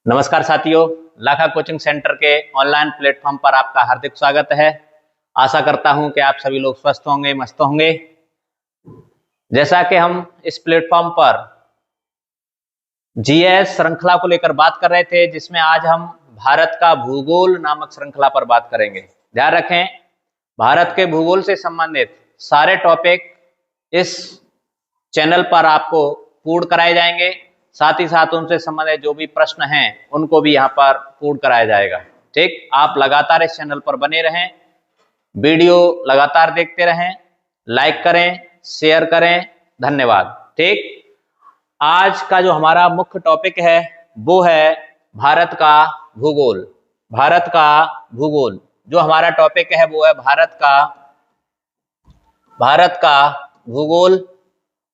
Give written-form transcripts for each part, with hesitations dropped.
नमस्कार साथियों, लाखा coaching centre के ऑनलाइन प्लेटफॉर्म पर आपका हार्दिक स्वागत है। आशा करता हूं कि आप सभी लोग स्वस्थ होंगे, मस्त होंगे। जैसा कि हम इस प्लेटफॉर्म पर जीएस श्रृंखला को लेकर बात कर रहे थे, जिसमें आज हम भारत का भूगोल नामक श्रृंखला पर बात करेंगे। ध्यान रखें, भारत के भूगोल से संबंधित सारे टॉपिक इस चैनल पर आपको पूर्ण कराए जाएंगे। साथ ही साथ उनसे संबंधित जो भी प्रश्न हैं उनको भी यहाँ पर पूर्ण कराया जाएगा। ठीक, आप लगातार इस चैनल पर बने रहें, वीडियो लगातार देखते रहें, लाइक करें, शेयर करें। धन्यवाद। ठीक, आज का जो हमारा मुख्य टॉपिक है वो है भारत का भूगोल। भारत का भूगोल जो हमारा टॉपिक है वो है भारत का भूगोल।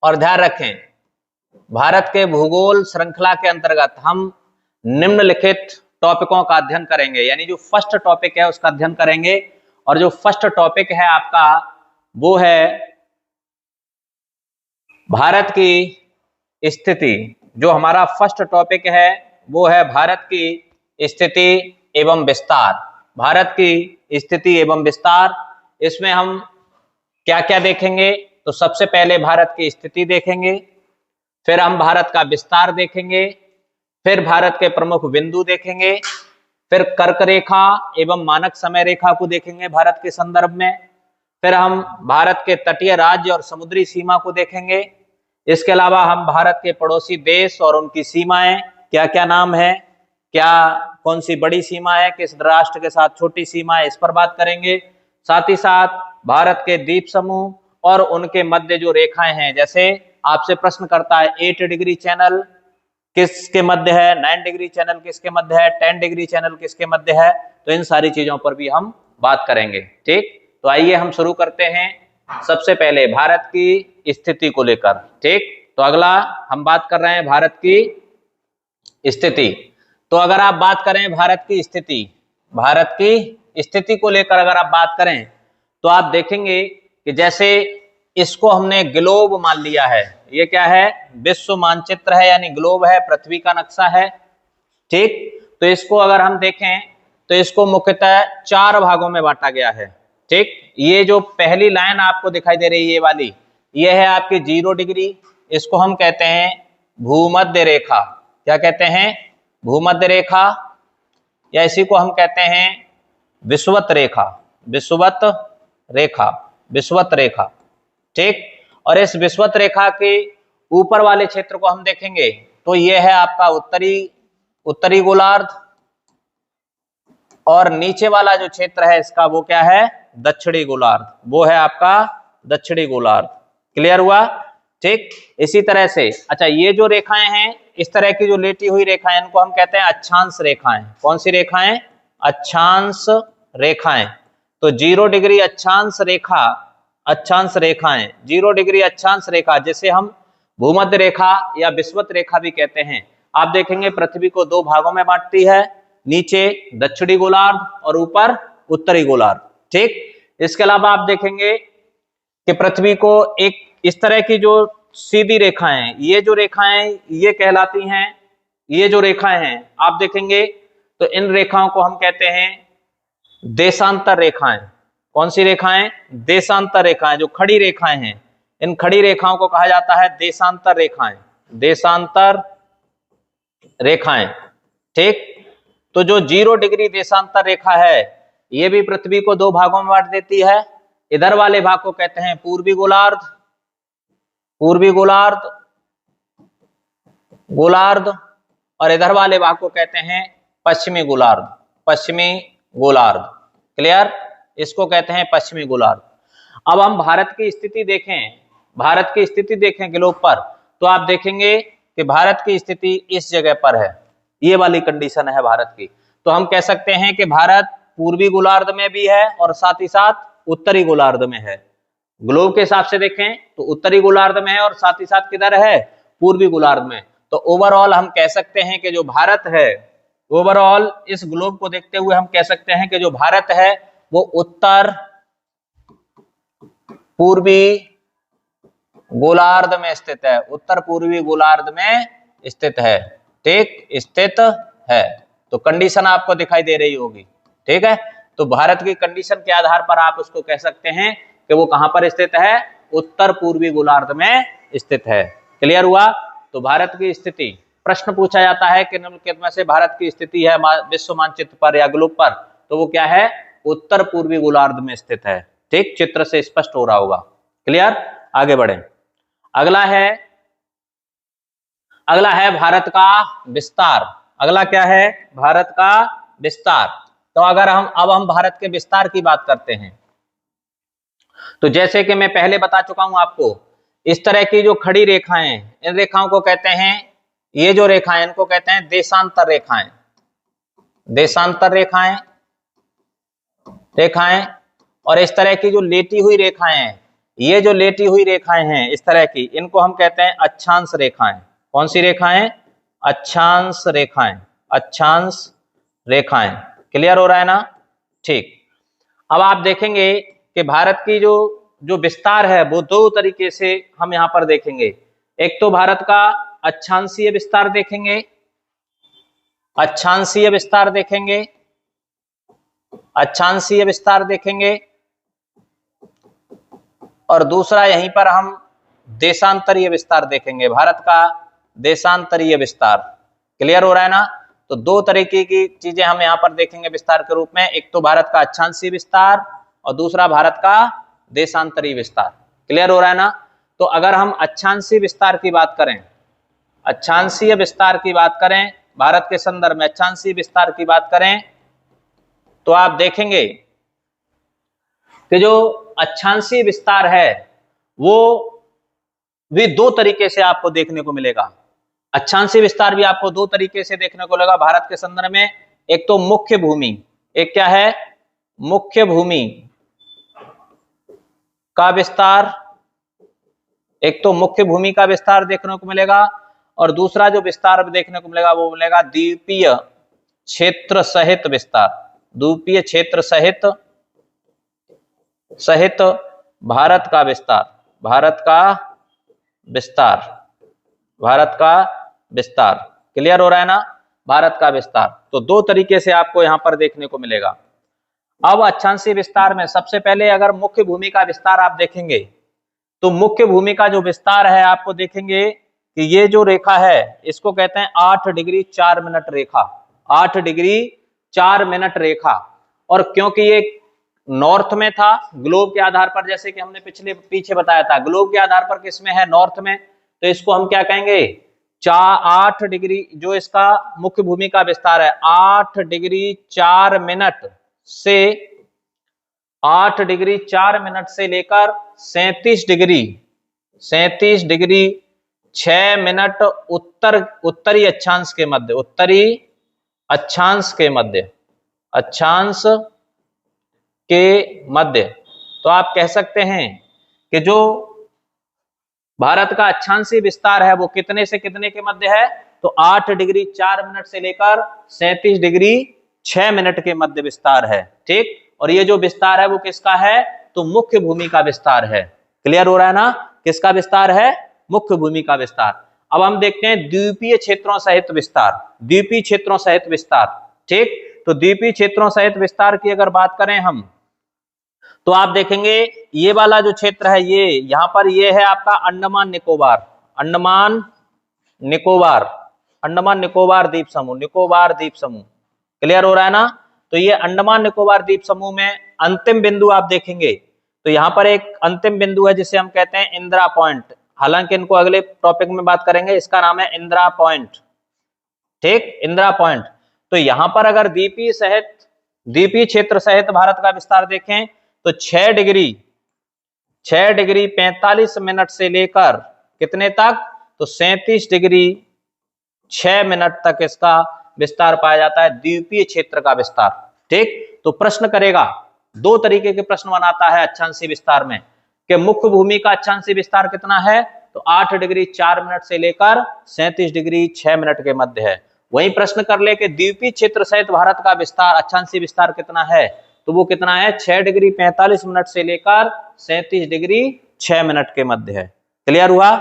और ध्यान रखें, भारत के भूगोल श्रृंखला के अंतर्गत हम निम्नलिखित टॉपिकों का अध्ययन करेंगे, यानी जो फर्स्ट टॉपिक है उसका अध्ययन करेंगे। और जो फर्स्ट टॉपिक है आपका वो है भारत की स्थिति। जो हमारा फर्स्ट टॉपिक है वो है भारत की स्थिति एवं विस्तार। भारत की स्थिति एवं विस्तार, इसमें हम क्या क्या देखेंगे? तो सबसे पहले भारत की स्थिति देखेंगे, फिर हम भारत का विस्तार देखेंगे, फिर भारत के प्रमुख बिंदु देखेंगे, फिर कर्क रेखा एवं मानक समय रेखा को देखेंगे भारत के संदर्भ में, फिर हम भारत के तटीय राज्य और समुद्री सीमा को देखेंगे। इसके अलावा हम भारत के पड़ोसी देश और उनकी सीमाएं, क्या क्या नाम है, क्या कौन सी बड़ी सीमा है, किस राष्ट्र के साथ छोटी सीमा है, इस पर बात करेंगे। साथ ही साथ भारत के द्वीप समूह और उनके मध्य जो रेखाएं हैं, जैसे आपसे प्रश्न करता है 8 डिग्री चैनल किसके मध्य है, 9 डिग्री चैनल किसके मध्य है, 10 डिग्री चैनल किसके मध्य है, तो इन सारी चीजों पर भी हम बात करेंगे। ठीक, तो आइए हम शुरू करते हैं सबसे पहले भारत की स्थिति को लेकर। ठीक, तो अगला हम बात कर रहे हैं भारत की स्थिति। तो अगर आप बात करें भारत की स्थिति को लेकर अगर आप बात करें तो आप देखेंगे कि जैसे इसको हमने ग्लोब मान लिया है। ये क्या है? विश्व मानचित्र है, यानी ग्लोब है, पृथ्वी का नक्शा है। ठीक, तो इसको अगर हम देखें तो इसको मुख्यतः 4 भागों में बांटा गया है। ठीक, ये जो पहली लाइन आपको दिखाई दे रही है ये वाली, ये है आपकी 0 डिग्री। इसको हम कहते हैं भूमध्य रेखा। क्या कहते हैं? भूमध्य रेखा, या इसी को हम कहते हैं विषुवत रेखा। विषुवत रेखा, विषुवत रेखा। ठीक, और इस विषुवत रेखा के ऊपर वाले क्षेत्र को हम देखेंगे तो यह है आपका उत्तरी गोलार्ध, और नीचे वाला जो क्षेत्र है इसका वो क्या है? दक्षिणी गोलार्ध। वो है आपका दक्षिणी गोलार्ध। क्लियर हुआ? ठीक, इसी तरह से अच्छा, ये जो रेखाएं हैं, इस तरह की जो लेटी हुई रेखाएं, इनको हम कहते हैं अक्षांश रेखाएं। कौन सी रेखाएं? अक्षांश रेखाएं। तो 0 डिग्री अक्षांश रेखा, अक्षांश रेखाएं, 0 डिग्री अक्षांश रेखा, जिसे हम भूमध्य रेखा या विषुवत रेखा भी कहते हैं। आप देखेंगे पृथ्वी को 2 भागों में बांटती है, नीचे दक्षिणी गोलार्ध और ऊपर उत्तरी गोलार्ध। ठीक, इसके अलावा आप देखेंगे कि पृथ्वी को एक इस तरह की जो सीधी रेखाएं, ये जो रेखाएं ये कहलाती हैं, ये जो रेखाएं हैं आप देखेंगे तो इन रेखाओं को हम कहते हैं देशांतर रेखाएं। कौन सी रेखाएं? देशांतर रेखाएं। जो खड़ी रेखाएं हैं, इन खड़ी रेखाओं को कहा जाता है देशांतर रेखाएं। देशांतर रेखाएं। ठीक, तो जो 0 डिग्री देशांतर रेखा है ये भी पृथ्वी को 2 भागों में बांट देती है। इधर वाले भाग को कहते हैं पूर्वी गोलार्ध, पूर्वी गोलार्ध, गोलार्ध, और इधर वाले भाग को कहते हैं पश्चिमी गोलार्ध, पश्चिमी गोलार्ध। क्लियर? इसको कहते हैं पश्चिमी गोलार्ध। अब हम भारत की स्थिति देखें, भारत की स्थिति देखें ग्लोब पर, तो आप देखेंगे कि भारत की स्थिति इस जगह पर है। ये वाली कंडीशन है भारत की। तो हम कह सकते हैं कि भारत पूर्वी गोलार्ध में भी है और साथ ही साथ उत्तरी गोलार्ध में है। ग्लोब के हिसाब से देखें तो उत्तरी गोलार्ध में है और साथ ही साथ किधर है? पूर्वी गोलार्ध में। तो ओवरऑल हम कह सकते हैं कि जो भारत है, ओवरऑल इस ग्लोब को देखते हुए हम कह सकते हैं कि जो भारत है वो उत्तर पूर्वी गोलार्ध में स्थित है, उत्तर पूर्वी गोलार्ध में स्थित है। ठीक, स्थित है। तो कंडीशन आपको दिखाई दे रही होगी, ठीक है। तो भारत की कंडीशन के आधार पर आप उसको कह सकते हैं कि वो कहां पर स्थित है, उत्तर पूर्वी गोलार्ध में स्थित है। क्लियर हुआ। तो भारत की स्थिति, प्रश्न पूछा जाता है कि निम्नलिखित में से भारत की स्थिति है विश्व मानचित्र पर या ग्लोब पर, तो वो क्या है, उत्तर पूर्वी गोलार्ध में स्थित है। ठीक, चित्र से स्पष्ट हो रहा होगा। क्लियर, आगे बढ़े। अगला है भारत का विस्तार। अगला क्या है, भारत का विस्तार। तो अगर हम भारत के विस्तार की बात करते हैं, तो जैसे कि मैं पहले बता चुका हूं आपको, इस तरह की जो खड़ी रेखाएं, इन रेखाओं को कहते हैं, ये जो रेखाएं इनको कहते हैं देशांतर रेखाएं। देशांतर रेखाएं। और इस तरह की जो लेटी हुई रेखाएं हैं, ये जो लेटी हुई रेखाएं हैं इस तरह की, इनको हम कहते हैं अक्षांश रेखाएं। कौन सी रेखाएं, अक्षांश रेखाएं। अक्षांश रेखाएं। क्लियर हो रहा है ना। ठीक, अब आप देखेंगे कि भारत की जो विस्तार है वो दो तरीके से हम यहां पर देखेंगे। एक तो भारत का अक्षांशीय विस्तार देखेंगे, अक्षांशीय विस्तार देखेंगे, अक्षांशीय विस्तार देखेंगे, और दूसरा यहीं पर हम देशांतरीय विस्तार देखेंगे, भारत का देशांतरीय विस्तार। क्लियर हो रहा है ना। तो दो तरीके की चीजें हम यहां पर देखेंगे विस्तार के रूप में, एक तो भारत का अक्षांशीय विस्तार और दूसरा भारत का देशांतरीय विस्तार। क्लियर हो रहा है ना। तो अगर हम अक्षांशीय विस्तार की बात करें, अक्षांशीय विस्तार की बात करें, भारत के संदर्भ में अक्षांशीय विस्तार की बात करें, तो आप देखेंगे कि जो अक्षांशीय विस्तार है वो भी दो तरीके से आपको देखने को मिलेगा। अक्षांशीय विस्तार भी आपको दो तरीके से देखने को मिलेगा भारत के संदर्भ में। एक तो मुख्य भूमि, एक क्या है, मुख्य भूमि का विस्तार, एक तो मुख्य भूमि का विस्तार देखने को मिलेगा, और दूसरा जो विस्तार देखने को मिलेगा वो मिलेगा द्वीपीय क्षेत्र सहित विस्तार। द्वीपीय क्षेत्र सहित भारत का विस्तार, भारत का विस्तार, भारत का विस्तार। क्लियर हो रहा है ना, भारत का विस्तार। तो दो तरीके से आपको यहां पर देखने को मिलेगा। अब अक्षांशीय विस्तार में सबसे पहले अगर मुख्य भूमि का विस्तार आप देखेंगे, तो मुख्य भूमि का जो विस्तार है आपको देखेंगे कि ये जो रेखा है इसको कहते हैं 8 डिग्री 4 मिनट रेखा। 8 डिग्री 4 मिनट रेखा। और क्योंकि ये नॉर्थ में था, ग्लोब के आधार पर, जैसे कि हमने पीछे बताया था, ग्लोब के आधार पर किसमें है, नॉर्थ में, तो इसको हम क्या कहेंगे, 8 डिग्री, जो इसका मुख्य भूमि का विस्तार है 8 डिग्री 4 मिनट से 8 डिग्री 4 मिनट से लेकर 37 डिग्री 6 मिनट उत्तरी अक्षांश के मध्य, उत्तरी अक्षांश के मध्य, अक्षांश के मध्य। तो आप कह सकते हैं कि जो भारत का अक्षांशीय विस्तार है वो कितने से कितने के मध्य है, तो 8 डिग्री 4 मिनट से लेकर 37 डिग्री 6 मिनट के मध्य विस्तार है। ठीक, और ये जो विस्तार है वो किसका है, तो मुख्य भूमि का विस्तार है। क्लियर हो रहा है ना, किसका विस्तार है, मुख्य भूमि का विस्तार। अब हम देखते हैं द्वीपीय क्षेत्रों सहित विस्तार, द्वीपीय क्षेत्रों सहित विस्तार। ठीक, तो द्वीपीय क्षेत्रों सहित विस्तार की अगर बात करें हम, तो आप देखेंगे ये वाला जो क्षेत्र है, ये यहां पर ये है आपका अंडमान निकोबार, अंडमान निकोबार द्वीप समूह, निकोबार द्वीप समूह। क्लियर हो रहा है ना। तो ये अंडमान निकोबार द्वीप समूह में अंतिम बिंदु आप देखेंगे, तो यहां पर एक अंतिम बिंदु है जिसे हम कहते हैं इंदिरा पॉइंट। हालांकि इनको अगले टॉपिक में बात करेंगे, इसका नाम है इंदिरा पॉइंट। ठीक, इंदिरा पॉइंट। तो यहां पर अगर द्वीपीय क्षेत्र सहित भारत का विस्तार देखें तो 6 डिग्री 45 मिनट से लेकर कितने तक, तो 37 डिग्री 6 मिनट तक इसका विस्तार पाया जाता है, द्वीपीय क्षेत्र का विस्तार। ठीक, तो प्रश्न करेगा, दो तरीके के प्रश्न बनाता है अक्षांशीय विस्तार में, कि मुख्य भूमि का अक्षांशीय विस्तार कितना है, तो 8 डिग्री 4 मिनट से लेकर 37 डिग्री 6 मिनट के मध्य है। वहीं प्रश्न कर ले कि द्वीपीय क्षेत्र सहित भारत का विस्तार, अक्षांशीय विस्तार कितना है, तो वो कितना है, 6 डिग्री 45 मिनट से लेकर 37 डिग्री 6 मिनट के मध्य है। क्लियर हुआ।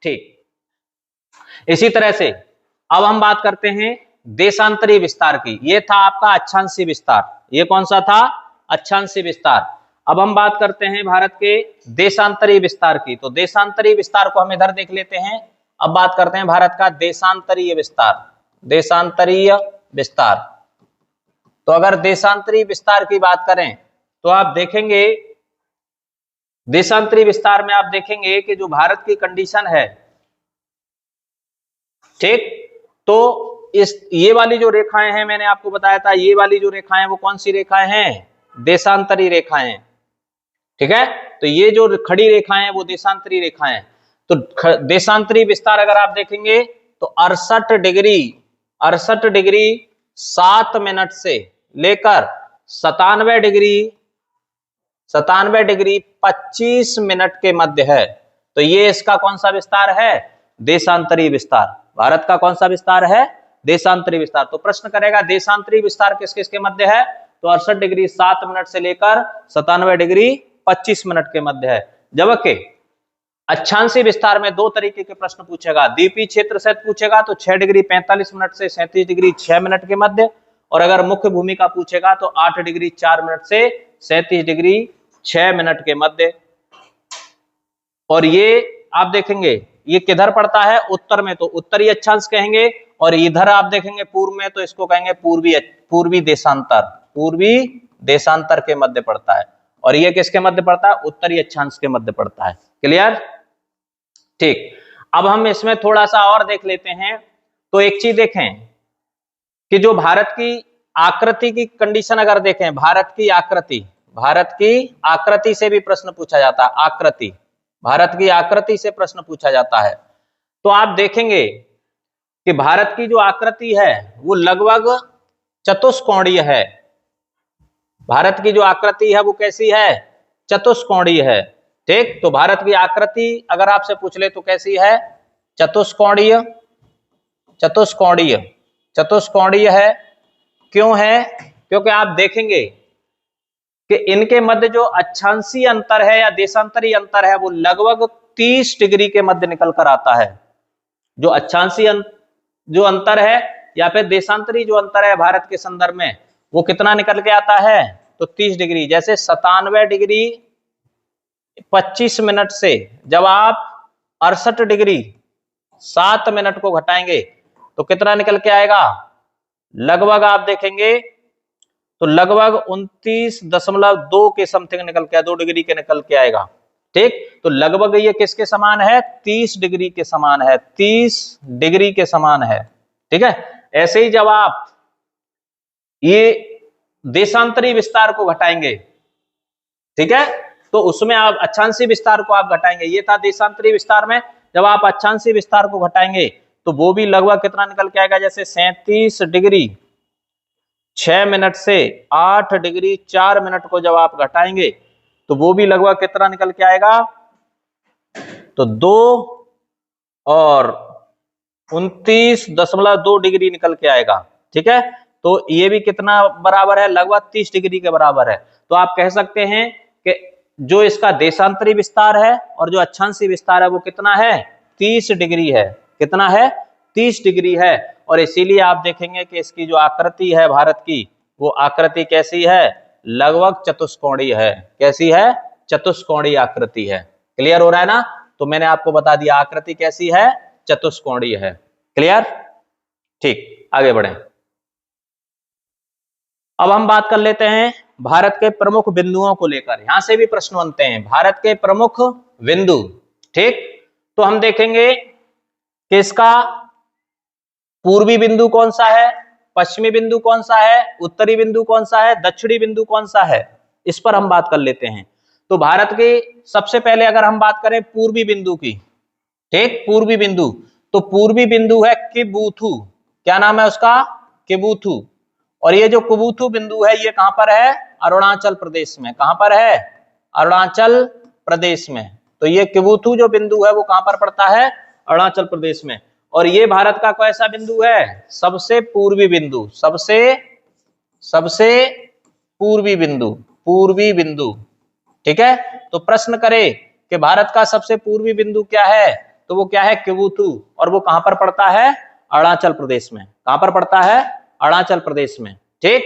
ठीक, इसी तरह से अब हम बात करते हैं देशांतरी विस्तार की। ये था आपका अक्षांशीय विस्तार। ये कौन सा था? अक्षांशीय विस्तार। अब हम बात करते हैं भारत के देशांतरी विस्तार की। तो देशांतरी विस्तार को हम इधर देख लेते हैं। अब बात करते हैं भारत का देशांतरीय विस्तार। देशांतरीय विस्तार, तो अगर देशांतरी विस्तार की बात करें तो आप देखेंगे, देशांतरी विस्तार में आप देखेंगे कि जो भारत की कंडीशन है, ठीक, तो ये वाली जो रेखाएं हैं, मैंने आपको बताया था, ये वाली जो रेखाएं वो कौन सी रेखाएं हैं? देशांतरी रेखाएं। ठीक है, तो ये जो खड़ी रेखाएं हैं वो देशांतरी रेखाएं हैं। तो देशांतरी विस्तार अगर आप देखेंगे तो 68 डिग्री 7 मिनट से लेकर 97 डिग्री 25 मिनट के मध्य है। तो ये इसका कौन सा विस्तार है? देशांतरी विस्तार। भारत का कौन सा विस्तार है? देशांतरी विस्तार। तो प्रश्न करेगा देशांतरी विस्तार किस किस के मध्य है? तो 68 डिग्री 7 मिनट से लेकर 97 डिग्री 25 मिनट के मध्य है। जबकि अक्षांशीय विस्तार में दो तरीके के प्रश्न पूछेगा। द्वीपीय क्षेत्र से पूछेगा तो 6 डिग्री 45 मिनट से 37 डिग्री 6 मिनट के मध्य, और अगर मुख्य भूमि का पूछेगा तो 8 डिग्री 4 मिनट से 37 डिग्री 6 मिनट के मध्य। और ये आप देखेंगे ये किधर पड़ता है? उत्तर में, तो उत्तरी अक्षांश कहेंगे, और इधर आप देखेंगे पूर्व में तो इसको कहेंगे पूर्वी देशांतर। पूर्वी देशांतर के मध्य पड़ता है। और ये किसके मध्य पड़ता है? उत्तरी अक्षांश के मध्य पड़ता है। क्लियर? ठीक, अब हम इसमें थोड़ा सा और देख लेते हैं। तो एक चीज देखें कि जो भारत की आकृति की कंडीशन अगर देखें, भारत की आकृति से भी प्रश्न पूछा जाता है। आकृति, भारत की आकृति से प्रश्न पूछा जाता है। तो आप देखेंगे कि भारत की जो आकृति है वो लगभग चतुष्कोणीय है। भारत की जो आकृति है वो कैसी है? चतुष्कोणीय है। ठीक, तो भारत की आकृति अगर आपसे पूछ ले तो कैसी है? चतुष्कोणीय। चतुष्कोणीय है। क्यों है? क्योंकि आप देखेंगे कि इनके मध्य जो अक्षांशीय अंतर है या देशांतरी अंतर है वो लगभग 30 डिग्री के मध्य निकल कर आता है। जो अक्षांशीय जो अंतर है या फिर देशांतरी जो अंतर है भारत के संदर्भ में, वो कितना निकल के आता है? तो 30 डिग्री। जैसे 97 डिग्री 25 मिनट से जब आप 68 डिग्री 7 मिनट को घटाएंगे तो कितना निकल के आएगा? लगभग आप देखेंगे तो लगभग 29.2 के समथिंग निकल के, 2 डिग्री के निकल के आएगा। ठीक, तो लगभग ये किसके समान है? 30 डिग्री के समान है। 30 डिग्री के समान है। ठीक है, ऐसे ही जब आप ये देशांतरी विस्तार को घटाएंगे, ठीक है, तो उसमें आप अक्षांशीय विस्तार को आप घटाएंगे। ये था देशांतरी विस्तार में। जब आप अक्षांशीय विस्तार को घटाएंगे तो वो भी लगभग कितना निकल के आएगा? जैसे 37 डिग्री 6 मिनट से 8 डिग्री 4 मिनट को जब आप घटाएंगे तो वो भी लगभग कितना निकल के आएगा? तो 2 और 29.2 डिग्री निकल के आएगा। ठीक है, तो ये भी कितना बराबर है? लगभग 30 डिग्री के बराबर है। तो आप कह सकते हैं कि जो इसका देशांतरी विस्तार है और जो अक्षांशीय विस्तार है वो कितना है? 30 डिग्री है। कितना है? 30 डिग्री है। और इसीलिए आप देखेंगे कि इसकी जो आकृति है भारत की, वो आकृति कैसी है? लगभग चतुष्कोणीय है। कैसी है? चतुष्कोणीय आकृति है। क्लियर हो रहा है ना? तो मैंने आपको बता दिया आकृति कैसी है? चतुष्कोणीय है। क्लियर? ठीक, आगे बढ़ें। अब हम बात कर लेते हैं भारत के प्रमुख बिंदुओं को लेकर। यहां से भी प्रश्न बनते हैं, भारत के प्रमुख बिंदु। ठीक, तो हम देखेंगे कि इसका पूर्वी बिंदु कौन सा है, पश्चिमी बिंदु कौन सा है, उत्तरी बिंदु कौन सा है, दक्षिणी बिंदु कौन सा है, इस पर हम बात कर लेते हैं। तो भारत के सबसे पहले अगर हम बात करें पूर्वी बिंदु की, ठीक, पूर्वी बिंदु, तो पूर्वी बिंदु है किबुथु। क्या नाम है उसका? किबुथु। और ये जो किबुथु बिंदु है ये कहां पर है? अरुणाचल प्रदेश में। कहां पर है? अरुणाचल प्रदेश में। तो ये किबुथु जो बिंदु है वो कहां पर पड़ता है? अरुणाचल प्रदेश में। और ये भारत का कैसा बिंदु है? सबसे पूर्वी बिंदु। सबसे पूर्वी बिंदु। पूर्वी बिंदु। ठीक है, तो प्रश्न करे कि भारत का सबसे पूर्वी बिंदु क्या है, तो वो क्या है? किबुथु। और वो कहां पर पड़ता है? अरुणाचल प्रदेश में। कहां पर पड़ता है? अरुणाचल प्रदेश में। ठीक,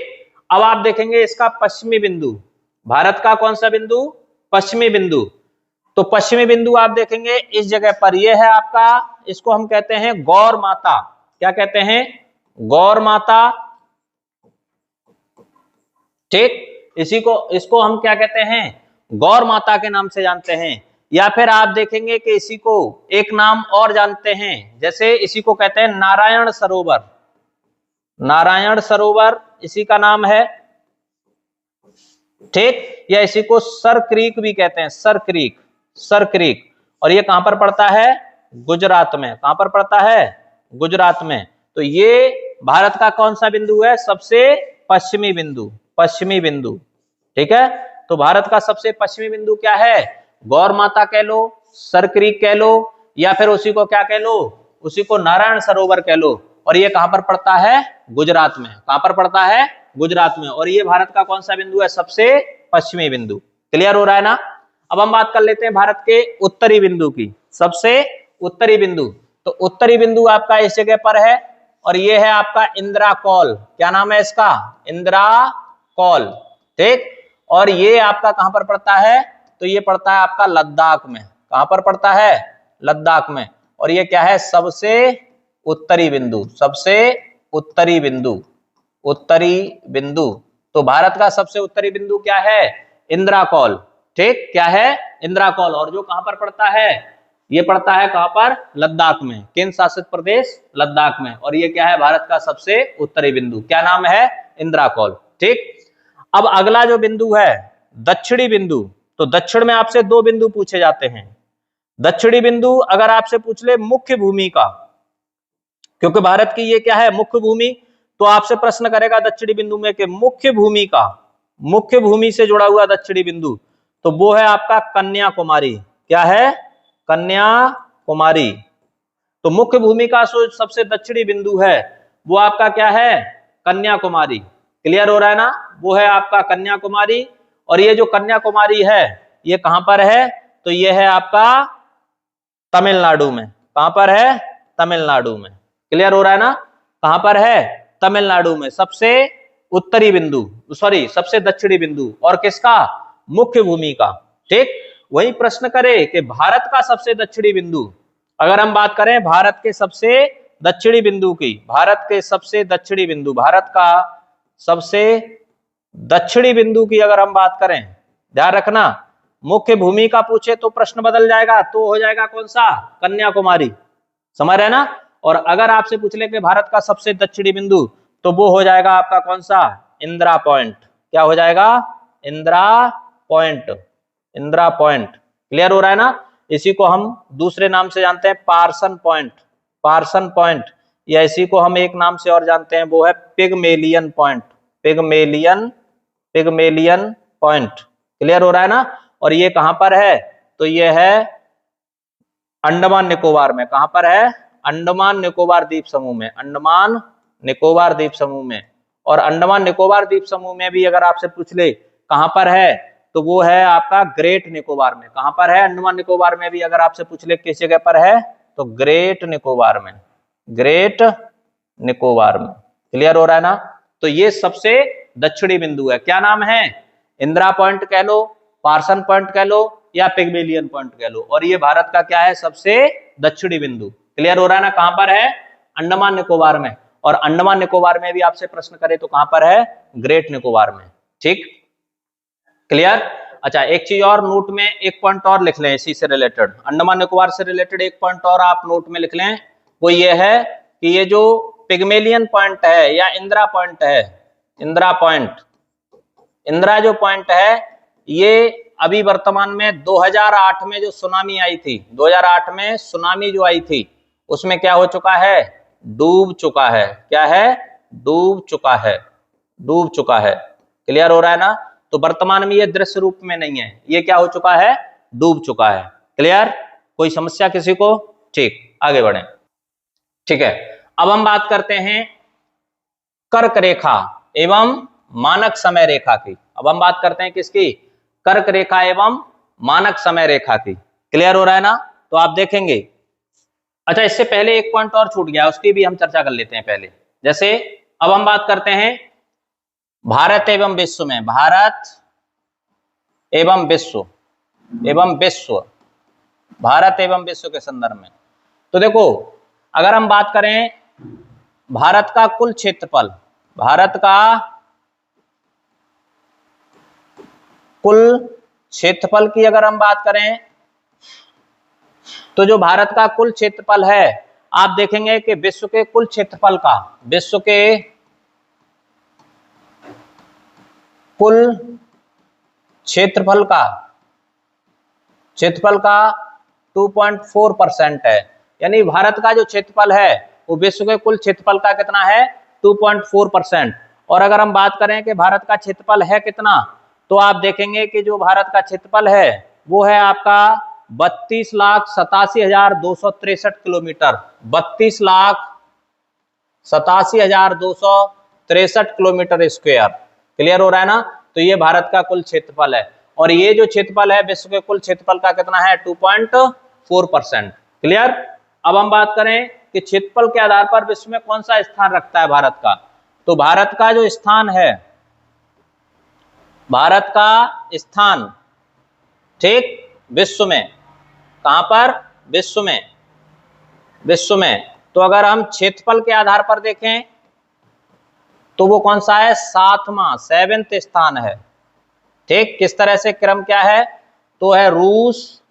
अब आप देखेंगे इसका पश्चिमी बिंदु, भारत का कौन सा बिंदु? पश्चिमी बिंदु। तो पश्चिमी बिंदु आप देखेंगे इस जगह पर, यह है आपका, इसको हम कहते हैं गौर माता। क्या कहते हैं? गौर माता। ठीक, इसको हम क्या कहते हैं? गौर माता के नाम से जानते हैं। या फिर आप देखेंगे कि इसी को एक नाम और जानते हैं, जैसे इसी को कहते हैं नारायण सरोवर। नारायण सरोवर इसी का नाम है। ठीक, या इसी को सर क्रीक भी कहते हैं, सर क्रीक, सर क्रीक। और ये कहां पर पड़ता है? गुजरात में। कहां पर पड़ता है? गुजरात में। तो ये भारत का कौन सा बिंदु है? सबसे पश्चिमी बिंदु, पश्चिमी बिंदु। ठीक है, तो भारत का सबसे पश्चिमी बिंदु क्या है? गौर माता कह लो, सर क्रीक कह लो, या फिर उसी को क्या कह लो? उसी को नारायण सरोवर कह लो। और ये कहां पर पड़ता है? गुजरात में। कहां पर पड़ता है? गुजरात में। और ये भारत का कौन सा बिंदु है? सबसे पश्चिमी बिंदु। क्लियर हो रहा है ना? अब हम बात कर लेते हैं भारत के उत्तरी बिंदु की, सबसे उत्तरी बिंदु। तो उत्तरी बिंदु आपका इस जगह पर है, और ये है आपका इंदिरा कौल। क्या नाम है इसका? इंदिरा कौल। ठीक, और ये आपका कहां पर पड़ता है? तो ये पड़ता है आपका लद्दाख में। कहां पर पड़ता है? लद्दाख में। और ये क्या है? सबसे उत्तरी बिंदु, सबसे उत्तरी बिंदु, उत्तरी बिंदु। तो भारत का सबसे उत्तरी बिंदु क्या है? इंदिरा कौल। ठीक, क्या है? इंदिरा कौल। और जो कहां पर पड़ता है? ये पड़ता है कहां पर? लद्दाख में, केंद्र शासित प्रदेश लद्दाख में। और ये क्या है? भारत का सबसे उत्तरी बिंदु। क्या नाम है? इंदिरा कौल। ठीक, अब अगला जो बिंदु है दक्षिणी बिंदु। तो दक्षिण में आपसे दो बिंदु पूछे जाते हैं। दक्षिणी बिंदु अगर आपसे पूछ ले मुख्य भूमि का, क्योंकि भारत की ये क्या है? मुख्य भूमि, तो आपसे प्रश्न करेगा दक्षिणी बिंदु में कि मुख्य भूमि का, मुख्य भूमि से जुड़ा हुआ दक्षिणी बिंदु, तो वो है आपका कन्याकुमारी। क्या है? कन्याकुमारी। तो मुख्य भूमि का सबसे दक्षिणी बिंदु है वो आपका क्या है? कन्याकुमारी। क्लियर हो रहा है ना? वो है आपका कन्याकुमारी। और ये जो कन्याकुमारी है ये कहां पर है? तो ये है आपका तमिलनाडु में। कहां पर है? तमिलनाडु में। क्लियर हो रहा है ना? कहां पर है? तमिलनाडु में। सबसे उत्तरी बिंदु, सॉरी सबसे दक्षिणी बिंदु। और किसका? मुख्य भूमि का। ठीक, वही प्रश्न करे कि भारत का सबसे दक्षिणी बिंदु, अगर हम बात करें भारत के सबसे दक्षिणी बिंदु की, भारत के सबसे दक्षिणी बिंदु, भारत का सबसे दक्षिणी बिंदु की अगर हम बात करें, ध्यान रखना मुख्य भूमि का पूछे तो प्रश्न बदल जाएगा, तो हो जाएगा कौन सा? कन्याकुमारी। समझ रहे ना? और अगर आपसे पूछ ले कि भारत का सबसे दक्षिणी बिंदु, तो वो हो जाएगा आपका कौन सा? इंदिरा पॉइंट। क्या हो जाएगा? Indira point, Indira point. Clear हो रहा है ना? इसी को हम दूसरे नाम से जानते हैं पार्सन पॉइंट, पार्सन पॉइंट। या इसी को हम एक नाम से और जानते हैं, वो है Pygmalion point, Pygmalion, Pygmalion point. Clear हो रहा है ना? और ये कहां पर है? तो ये है अंडमान निकोबार में। कहां पर है? अंडमान निकोबार द्वीप समूह में, अंडमान निकोबार द्वीप समूह में। और अंडमान निकोबार द्वीप समूह में भी अगर आपसे पूछ ले कहां पर है, तो वो है आपका ग्रेट निकोबार में। कहां पर है? अंडमान निकोबार में भी अगर आपसे पूछ ले किस जगह पर है, तो ग्रेट निकोबार में, ग्रेट निकोबार में। क्लियर हो रहा है ना? तो ये सबसे दक्षिणी बिंदु है। क्या नाम है? इंदिरा पॉइंट कह लो, पार्सन पॉइंट कह लो, या पिगमेलियन पॉइंट कह लो। और ये भारत का क्या है? सबसे दक्षिणी बिंदु। क्लियर हो रहा है ना? कहां पर है? अंडमान निकोबार में। और अंडमान निकोबार में भी आपसे प्रश्न करे तो कहां पर है? ग्रेट निकोबार में। ठीक, क्लियर? अच्छा, एक चीज और नोट में, एक पॉइंट और लिख लें इसी से रिलेटेड, अंडमान निकोबार से रिलेटेड एक पॉइंट और आप नोट में लिख लें। वो ये है कि ये जो पिगमेलियन पॉइंट है या इंदिरा पॉइंट है, इंदिरा पॉइंट, इंदिरा जो पॉइंट है, ये अभी वर्तमान में 2008 में जो सुनामी आई थी, 2008 में सुनामी जो आई थी, उसमें क्या हो चुका है? डूब चुका है। क्या है? डूब चुका है, डूब चुका है। क्लियर हो रहा है ना? तो वर्तमान में ये दृश्य रूप में नहीं है, ये क्या हो चुका है? डूब चुका है। क्लियर? कोई समस्या किसी को? ठीक, आगे बढ़े। ठीक है, अब हम बात करते हैं कर्क रेखा एवं मानक समय रेखा की। अब हम बात करते हैं किसकी? कर्क रेखा एवं मानक समय रेखा की। क्लियर हो रहा है ना? तो आप देखेंगे अच्छा, इससे पहले एक पॉइंट और छूट गया, उसकी भी हम चर्चा कर लेते हैं पहले। जैसे अब हम बात करते हैं भारत एवं विश्व में, भारत एवं विश्व, एवं विश्व, भारत एवं विश्व के संदर्भ में। तो देखो, अगर हम बात करें भारत का कुल क्षेत्रफल, भारत का कुल क्षेत्रफल की अगर हम बात करें, तो जो भारत का कुल क्षेत्रफल है, आप देखेंगे कि विश्व के कुल क्षेत्रफल का, विश्व के कुल क्षेत्रफल का 2.4% है। यानी भारत का जो क्षेत्रफल है वो विश्व के कुल क्षेत्रफल का कितना है, 2.4%। और अगर हम बात करें कि भारत का क्षेत्रफल है कितना, तो आप देखेंगे कि जो भारत का क्षेत्रफल है वो है आपका 32,87,263 किलोमीटर, 32,87,263 किलोमीटर स्क्वायर। क्लियर हो रहा है ना? तो ये भारत का कुल क्षेत्रफल है, और ये जो क्षेत्रफल है विश्व के कुल क्षेत्रफल का कितना है, 2.4%। क्लियर? अब हम बात करें कि क्षेत्रफल के आधार पर विश्व में कौन सा स्थान रखता है भारत का, तो भारत का जो स्थान है, भारत का स्थान, ठीक, विश्व में, कहां पर, विश्व में, विश्व में। तो अगर हम क्षेत्रफल के आधार पर देखें तो वो कौन सा है, 7वां, 7th स्थान है। ठीक, किस तरह से क्रम क्या है, तो है रूस,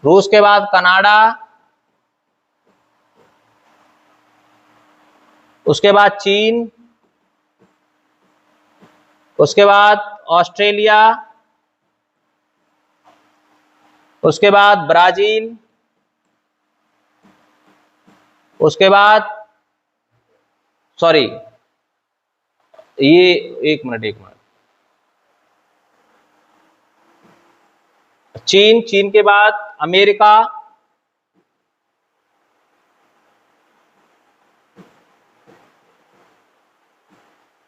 रूस के बाद कनाडा, उसके बाद चीन, उसके बाद ऑस्ट्रेलिया, उसके बाद ब्राजील, उसके बाद, सॉरी, ये एक मिनट, चीन, चीन के बाद अमेरिका,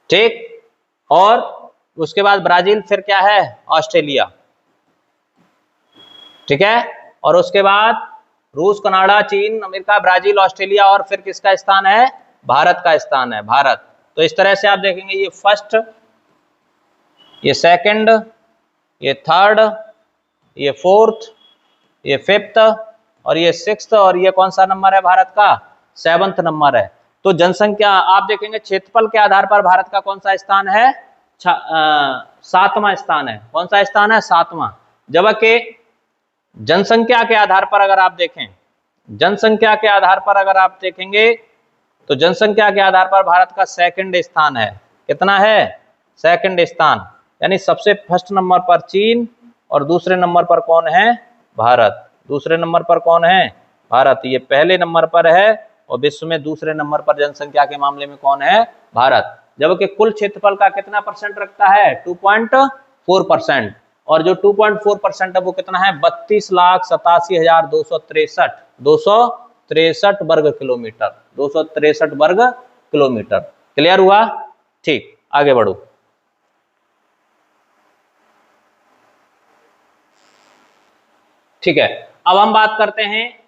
ठीक, और उसके बाद ब्राजील, फिर क्या है, ऑस्ट्रेलिया। ठीक है, और उसके बाद रूस, कनाडा, चीन, अमेरिका, ब्राजील, ऑस्ट्रेलिया, और फिर किसका स्थान है, भारत का स्थान है, भारत। तो इस तरह से आप देखेंगे ये फर्स्ट, ये सेकंड, ये थर्ड, ये फोर्थ, ये फिफ्थ, और ये सिक्स्थ, और ये कौन सा नंबर है भारत का, 7th नंबर है। तो जनसंख्या आप देखेंगे क्षेत्रफल के आधार पर भारत का कौन सा स्थान है, 7वां स्थान है। कौन सा स्थान है, 7वां। जबकि जनसंख्या के आधार पर अगर आप देखें, जनसंख्या के आधार पर अगर आप देखेंगे तो जनसंख्या के आधार पर भारत का 2nd स्थान है। कितना है, 2nd स्थान। यानी सबसे फर्स्ट नंबर पर चीन, और दूसरे नंबर पर कौन है, भारत। दूसरे नंबर पर कौन है, भारत। ये पहले नंबर पर है, और विश्व में दूसरे नंबर पर जनसंख्या के मामले में कौन है, भारत। जबकि कुल क्षेत्रफल का कितना परसेंट रखता है, 2.4%। और जो 2.4% है वो कितना है, 32,87,263 वर्ग किलोमीटर, 263 वर्ग किलोमीटर। क्लियर हुआ? ठीक, आगे बढ़ो। ठीक है, अब हम बात करते हैं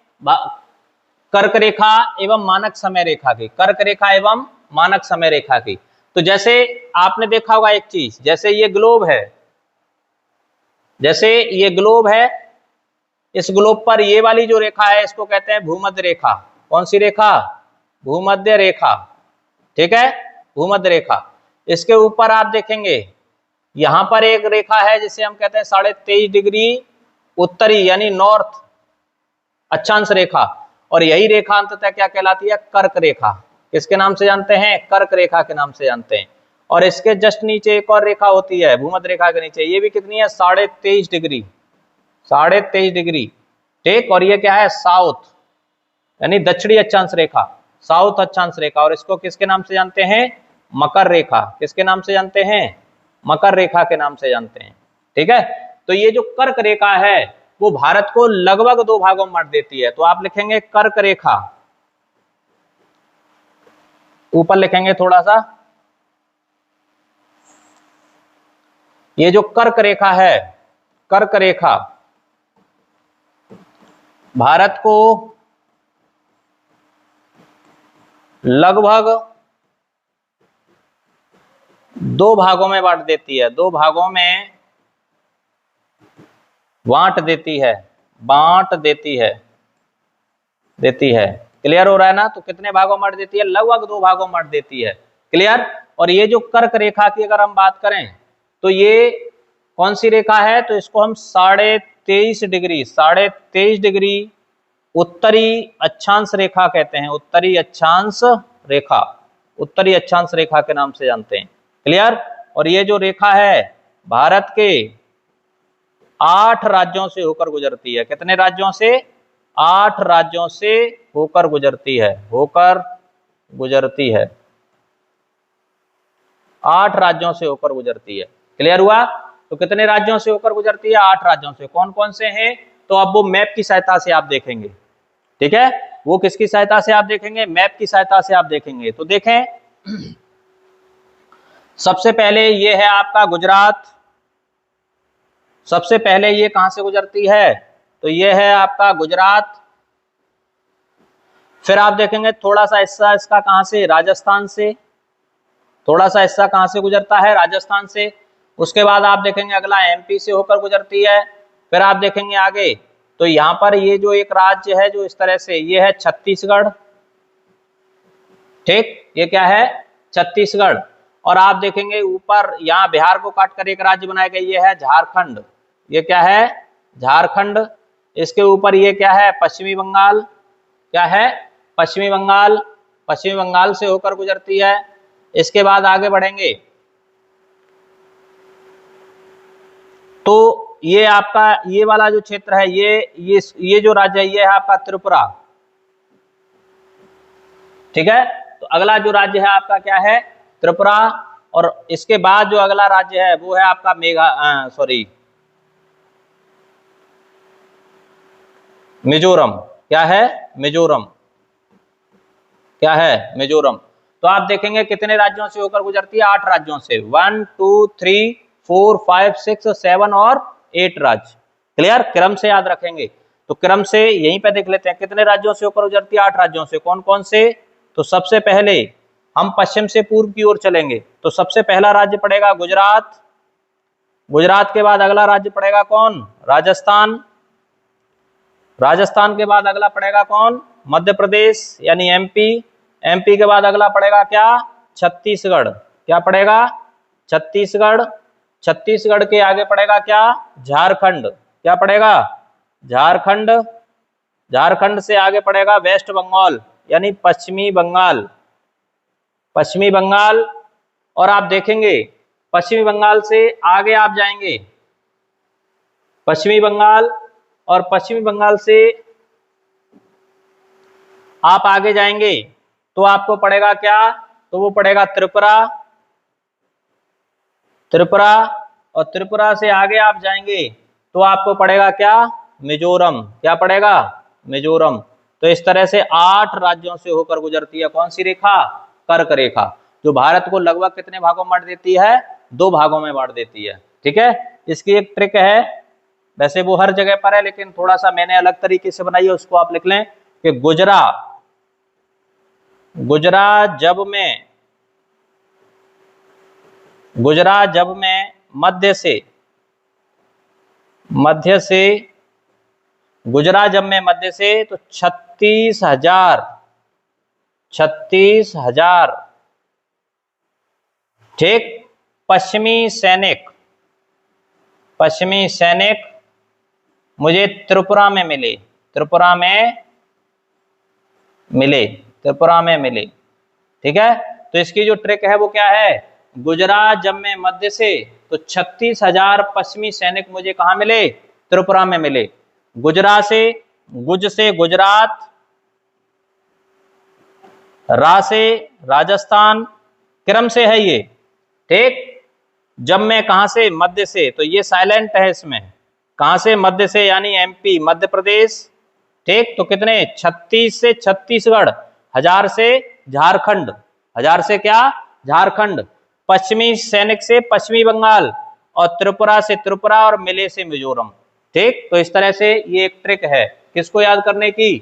कर्क रेखा एवं मानक समय रेखा की, कर्क रेखा एवं मानक समय रेखा की। तो जैसे आपने देखा होगा एक चीज, जैसे ये ग्लोब है, जैसे ये ग्लोब है, इस ग्लोब पर ये वाली जो रेखा है इसको कहते हैं भूमध्य रेखा। कौन सी रेखा, भूमध्य रेखा। ठीक है, भूमध्य रेखा। इसके ऊपर आप देखेंगे यहां पर एक रेखा है जिसे हम कहते हैं 23.5 डिग्री उत्तरी यानी नॉर्थ अक्षांश रेखा, और यही रेखा अंततः क्या कहलाती है, कर्क रेखा। किसके नाम से जानते हैं, कर्क रेखा के नाम से जानते हैं। और इसके जस्ट नीचे एक और रेखा होती है भूमध्य रेखा के नीचे, ये भी कितनी है, 23.5 डिग्री, 23.5 डिग्री। ठीक, और ये क्या है, साउथ यानी दक्षिणी अक्षांश रेखा, साउथ अक्षांश रेखा। और इसको किसके नाम से जानते हैं, मकर रेखा। किसके नाम से जानते हैं, मकर रेखा के नाम से जानते हैं। ठीक है, तो ये जो कर्क रेखा है वो भारत को लगभग 2 भागों में बांट देती है। तो आप लिखेंगे कर्क रेखा, ऊपर लिखेंगे थोड़ा सा, ये जो कर्क रेखा है, कर्क रेखा भारत को लगभग 2 भागों में बांट देती है, 2 भागों में बांट देती है, बांट देती है, देती है। क्लियर हो रहा है ना? तो कितने भागों में बांट देती है? लगभग 2 भागों में बांट देती है। क्लियर? और ये जो कर्क रेखा की अगर हम बात करें तो ये कौन सी रेखा है? तो इसको हम 23.5 डिग्री, 23.5 डिग्री उत्तरी अक्षांश रेखा कहते हैं, उत्तरी अक्षांश रेखा, उत्तरी अक्षांश रेखा के नाम से जानते हैं। क्लियर? और ये जो रेखा है भारत के 8 राज्यों से होकर गुजरती है। कितने राज्यों से? 8 राज्यों से होकर गुजरती है, होकर गुजरती है, 8 राज्यों से होकर गुजरती है। क्लियर हुआ? तो कितने राज्यों से होकर गुजरती है? 8 राज्यों से। कौन कौन से हैं? तो अब वो मैप की सहायता से आप देखेंगे। ठीक है? वो किसकी सहायता से आप देखेंगे? मैप की सहायता से आप देखेंगे। तो देखें, सबसे पहले ये है आपका गुजरात। सबसे पहले ये कहां से गुजरती है? तो ये है आपका गुजरात। फिर आप देखेंगे थोड़ा सा हिस्सा इसका कहां से? राजस्थान से। थोड़ा सा हिस्सा कहां से गुजरता है? राजस्थान से। उसके बाद आप देखेंगे अगला एमपी से होकर गुजरती है। फिर आप देखेंगे आगे, तो यहां पर ये जो एक राज्य है जो इस तरह से, ये है छत्तीसगढ़। ठीक, ये क्या है? छत्तीसगढ़। और आप देखेंगे ऊपर यहां बिहार को काटकर एक राज्य बनाया गया, ये है झारखंड। ये क्या है? झारखंड। इसके ऊपर ये क्या है? पश्चिमी बंगाल। क्या है? पश्चिमी बंगाल। पश्चिमी बंगाल से होकर गुजरती है। इसके बाद आगे बढ़ेंगे तो ये आपका ये वाला जो क्षेत्र है, ये जो राज्य है, ये है आपका त्रिपुरा। ठीक है? तो अगला जो राज्य है आपका क्या है? त्रिपुरा। और इसके बाद जो अगला राज्य है वो है आपका मिजोरम। क्या है? मिजोरम। क्या है? मिजोरम। तो आप देखेंगे कितने राज्यों से होकर गुजरती है? 8 राज्यों से। 1 2 3 4 5 6 7 और 8 राज्य। क्लियर? क्रम से याद रखेंगे। तो क्रम से यहीं पे देख लेते हैं कितने राज्यों से होकर गुजरती है? 8 राज्यों से। कौन कौन से? तो सबसे पहले हम पश्चिम से पूर्व की ओर चलेंगे तो सबसे पहला राज्य पड़ेगा गुजरात। गुजरात के बाद अगला राज्य पड़ेगा कौन? राजस्थान। राजस्थान के बाद अगला पड़ेगा कौन? मध्य प्रदेश यानी एमपी। एमपी के बाद अगला पड़ेगा क्या? छत्तीसगढ़। क्या पड़ेगा? छत्तीसगढ़। छत्तीसगढ़ के आगे पड़ेगा क्या? झारखंड। क्या पड़ेगा? झारखंड। झारखंड से आगे पड़ेगा वेस्ट बंगाल यानी पश्चिमी बंगाल। पश्चिमी बंगाल। और आप देखेंगे पश्चिमी बंगाल से आगे आप जाएंगे, पश्चिमी बंगाल, और पश्चिमी बंगाल से आप आगे जाएंगे तो आपको पड़ेगा क्या? तो वो पड़ेगा त्रिपुरा। त्रिपुरा। और त्रिपुरा से आगे आप जाएंगे तो आपको पड़ेगा क्या? मिजोरम। क्या पड़ेगा? मिजोरम। तो इस तरह से 8 राज्यों से होकर गुजरती है कौन सी रेखा? कर्क रेखा, जो भारत को लगभग कितने भागों में बांट देती है? 2 भागों में बांट देती है। ठीक है? इसकी एक ट्रिक है, वैसे वो हर जगह पर है लेकिन थोड़ा सा मैंने अलग तरीके से बनाई है, उसको आप लिख लें कि गुजरा जब में मध्य से गुजरा जब में मध्य से तो 36,000 ठीक पश्चिमी सैनिक मुझे त्रिपुरा में मिले। त्रिपुरा में मिले। ठीक है? तो इसकी जो ट्रिक है वो क्या है? गुजरात जब में मध्य से तो 36,000 पश्चिमी सैनिक मुझे कहां मिले? त्रिपुरा में मिले। गुजरा से, गुज से गुजरात, रा से राजस्थान, क्रम से है ये। ठीक? जब में कहां से? मध्य से, तो ये साइलेंट है इसमें। कहां से? मध्य से यानी एमपी, मध्य प्रदेश। ठीक? तो कितने? 36 से छत्तीसगढ़, 1000 से झारखंड, 1000 से क्या? झारखंड। पश्चिमी सैनिक से पश्चिमी बंगाल, और त्रिपुरा से त्रिपुरा, और मिले से मिजोरम। ठीक? तो इस तरह से ये एक ट्रिक है किसको याद करने की?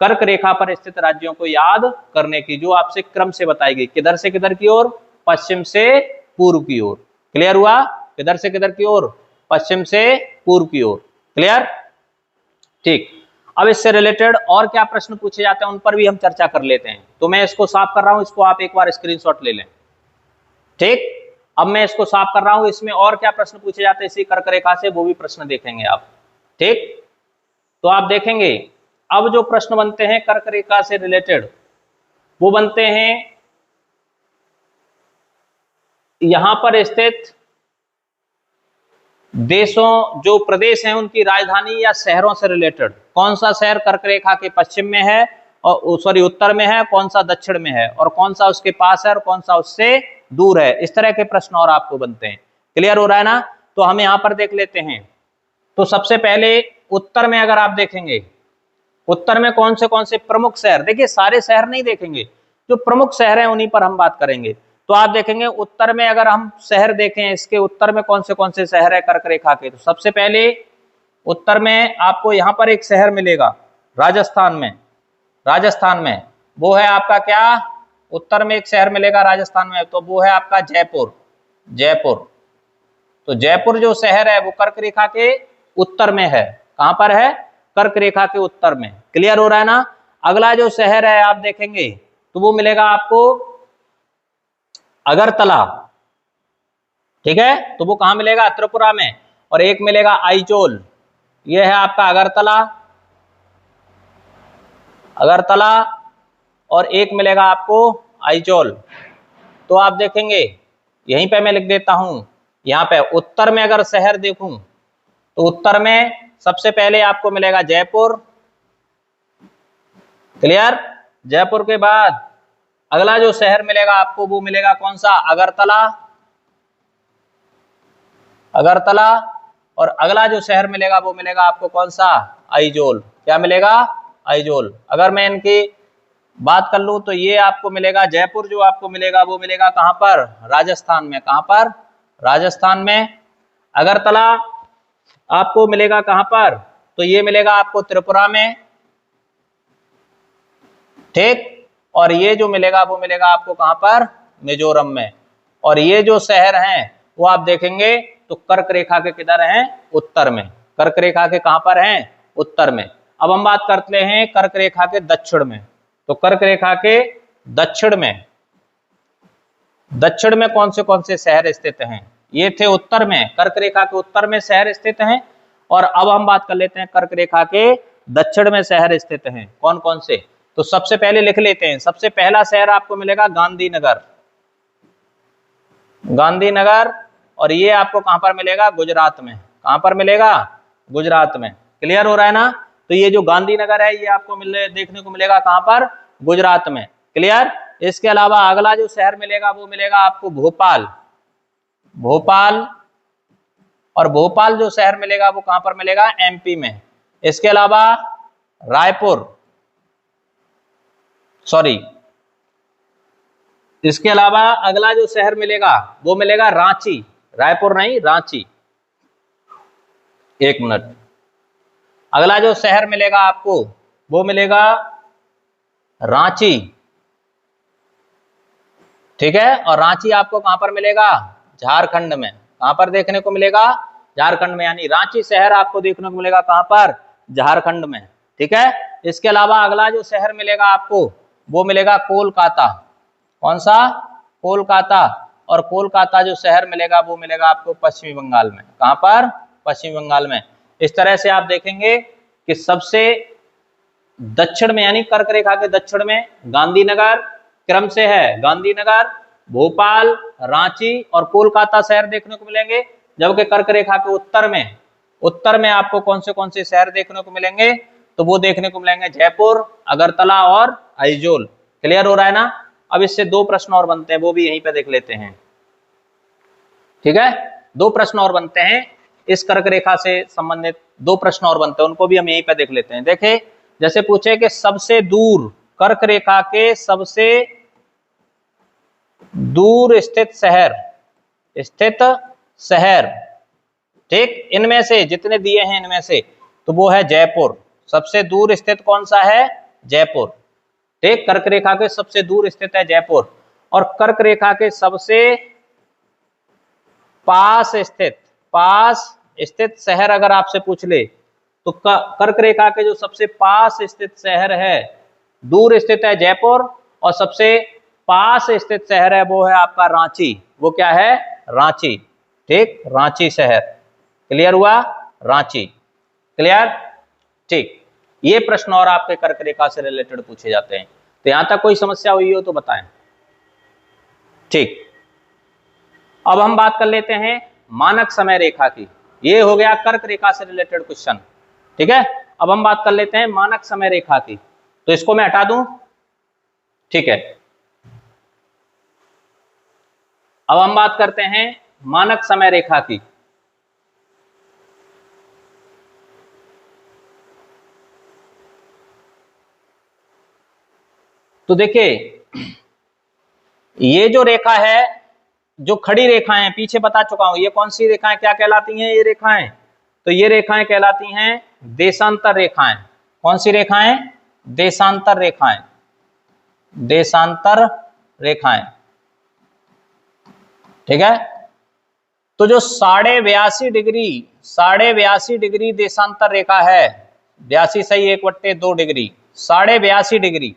कर्क रेखा पर स्थित राज्यों को याद करने की, जो आपसे क्रम से बताई गई, किधर से किधर की ओर, पश्चिम से पूर्व की ओर। क्लियर हुआ? किधर से किधर की ओर, पश्चिम से पूर्व की ओर। क्लियर? ठीक। अब इससे रिलेटेड और क्या प्रश्न पूछे जाते हैं उन पर भी हम चर्चा कर लेते हैं। तो मैं इसको साफ कर रहा हूं, इसको आप एक बार स्क्रीनशॉट ले लें। ठीक, अब मैं इसको साफ कर रहा हूं, इसमें और क्या प्रश्न पूछे जाते हैं इसी कर्क रेखा से, वो भी प्रश्न देखेंगे आप। ठीक, तो आप देखेंगे अब जो प्रश्न बनते हैं कर्क रेखा से रिलेटेड, वो बनते हैं यहां पर स्थित देशों, जो प्रदेश हैं उनकी राजधानी या शहरों से रिलेटेड। कौन सा शहर कर्क रेखा के पश्चिम में है और सॉरी उत्तर में है, कौन सा दक्षिण में है, और कौन सा उसके पास है और कौन सा उससे दूर है। इस तरह के प्रश्न और आपको बनते हैं। क्लियर हो रहा है ना? तो हम यहां पर देख लेते हैं। तो सबसे पहले उत्तर में अगर आप देखेंगे, उत्तर में कौन से प्रमुख शहर, देखिए सारे शहर नहीं देखेंगे, जो प्रमुख शहर हैं उन्हीं पर हम बात करेंगे। तो आप देखेंगे उत्तर में अगर हम शहर देखें, इसके उत्तर में कौन से शहर है कर्क रेखा के, तो सबसे पहले उत्तर में आपको यहां पर एक शहर मिलेगा राजस्थान में। राजस्थान में वो है आपका क्या, उत्तर में एक शहर मिलेगा राजस्थान में, तो वो है आपका जयपुर। जयपुर, तो जयपुर जो शहर है वो कर्क रेखा के उत्तर में है। कहां पर है? कर्क रेखा के उत्तर में। क्लियर हो रहा है ना? अगला जो शहर है आप देखेंगे तो वो मिलेगा आपको अगरतला। ठीक है, तो वो कहां मिलेगा? त्रिपुरा में। और एक मिलेगा आइजोल, ये है आपका अगरतला, अगरतला, और एक मिलेगा आपको आइजोल। तो आप देखेंगे यहीं पे मैं लिख देता हूं, यहां पे उत्तर में अगर शहर देखूं तो उत्तर में सबसे पहले आपको मिलेगा जयपुर। क्लियर? जयपुर के बाद अगला जो शहर मिलेगा आपको वो मिलेगा कौन सा? अगरतला। अगरतला, और अगला जो शहर मिलेगा वो मिलेगा आपको कौन सा? आइजोल। क्या मिलेगा? आइजोल। अगर मैं इनकी बात कर लूं तो ये आपको मिलेगा जयपुर, जो आपको मिलेगा वो मिलेगा कहां पर? राजस्थान में। कहां पर? राजस्थान में। अगरतला आपको मिलेगा कहां पर? तो ये मिलेगा आपको त्रिपुरा में। ठीक, और ये जो मिलेगा वो मिलेगा आपको कहां पर? मिजोरम में। और ये जो शहर हैं वो आप देखेंगे तो कर्क रेखा के किधर हैं? उत्तर में। कर्क रेखा के कहां पर हैं? उत्तर में। अब हम बात करते हैं कर्क रेखा के दक्षिण में। तो कर्क रेखा के दक्षिण में, दक्षिण में कौन से शहर स्थित हैं? ये थे उत्तर में, कर्क रेखा के उत्तर में शहर स्थित हैं। और अब हम बात कर लेते हैं कर्क रेखा के दक्षिण में शहर स्थित हैं कौन कौन से। तो सबसे पहले लिख लेते हैं, सबसे पहला शहर आपको मिलेगा गांधीनगर। गांधीनगर, और ये आपको कहां पर मिलेगा? गुजरात में। कहां पर मिलेगा? गुजरात में। क्लियर हो रहा है ना? तो ये जो गांधीनगर है ये आपको देखने को मिलेगा कहां पर? गुजरात में। क्लियर? इसके अलावा अगला जो शहर मिलेगा वो मिलेगा आपको भोपाल। भोपाल, और भोपाल जो शहर मिलेगा वो कहां पर मिलेगा? एमपी में। इसके अलावा रायपुर, सॉरी, इसके अलावा अगला जो शहर मिलेगा वो मिलेगा रांची। रायपुर नहीं, रांची। एक मिनट, अगला जो शहर मिलेगा आपको वो मिलेगा रांची। ठीक है, और रांची आपको कहां पर मिलेगा? झारखंड में। कहां पर देखने को मिलेगा? झारखंड में। यानी रांची शहर आपको देखने को मिलेगा कहां पर? झारखंड में। ठीक है, इसके अलावा अगला जो शहर मिलेगा आपको वो मिलेगा कोलकाता। कौन सा? कोलकाता। और कोलकाता जो शहर मिलेगा वो मिलेगा आपको पश्चिमी बंगाल में। कहां पर? पश्चिमी बंगाल में। इस तरह से आप देखेंगे कि सबसे दक्षिण में यानी कर्क रेखा के दक्षिण में गांधीनगर क्रम से है, गांधीनगर, भोपाल, रांची और कोलकाता शहर देखने को मिलेंगे। जबकि कर्क रेखा के उत्तर में आपको कौन से शहर देखने को मिलेंगे? तो वो देखने को मिलेंगे जयपुर, अगरतला और आइजोल। क्लियर हो रहा है ना? अब इससे दो प्रश्न और बनते हैं, वो भी यहीं पे देख लेते हैं। ठीक है, दो प्रश्न और बनते हैं इस कर्क रेखा से संबंधित, दो प्रश्न और बनते हैं, उनको भी हम यहीं पे देख लेते हैं। देखें, जैसे पूछे कि सबसे दूर, कर्क रेखा के सबसे दूर स्थित शहर, ठीक, इनमें से जितने दिए हैं इनमें से, तो वो है जयपुर। सबसे दूर स्थित कौन सा है? जयपुर। ठीक, कर्क रेखा के सबसे दूर स्थित है जयपुर। और कर्क रेखा के सबसे पास स्थित शहर अगर आपसे पूछ ले तो कर्क रेखा के जो सबसे पास स्थित शहर है, दूर स्थित है जयपुर, और सबसे पास स्थित शहर है वो है आपका रांची। वो क्या है? रांची। ठीक, रांची शहर। क्लियर हुआ? रांची। क्लियर? ठीक, ये प्रश्न और आपके कर्क रेखा से रिलेटेड पूछे जाते हैं। तो यहां तक कोई समस्या हुई हो तो बताएं। ठीक, अब हम बात कर लेते हैं मानक समय रेखा की। ये हो गया कर्क रेखा से रिलेटेड क्वेश्चन। ठीक है, अब हम बात कर लेते हैं मानक समय रेखा की। तो इसको मैं हटा दूं। ठीक है, अब हम बात करते हैं मानक समय रेखा की। तो देखिए, ये जो रेखा है, जो खड़ी रेखाएं पीछे बता चुका हूं, ये कौन सी रेखाएं क्या कहलाती हैं? ये रेखाएं, तो ये रेखाएं कहलाती हैं देशांतर रेखाएं। कौन सी रेखाएं? देशांतर रेखाएं। देशांतर रेखाएं। ठीक है, तो जो 82.5 डिग्री देशांतर रेखा है, 82 सही 1/2 डिग्री, 82.5 डिग्री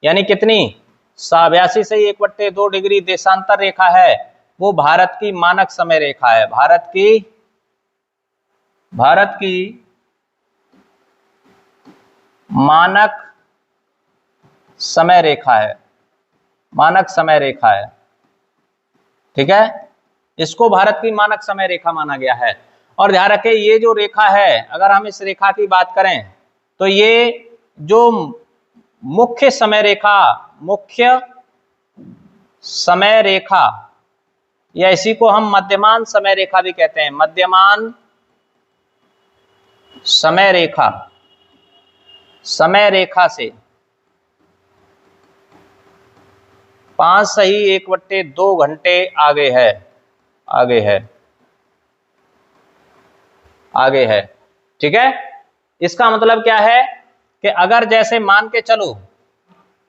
यानी कितनी? 82 सही 1/2 डिग्री देशांतर रेखा है, वो भारत की मानक समय रेखा है। भारत की मानक समय रेखा है। मानक समय रेखा है। ठीक है, इसको भारत की मानक समय रेखा माना गया है। और ध्यान रखें, ये जो रेखा है, अगर हम इस रेखा की बात करें तो ये जो मुख्य समय रेखा, या इसी को हम मध्यमान समय रेखा भी कहते हैं। मध्यमान समय रेखा से 5 सही 1/2 घंटे आगे है। ठीक है, इसका मतलब क्या है कि अगर जैसे मान के चलो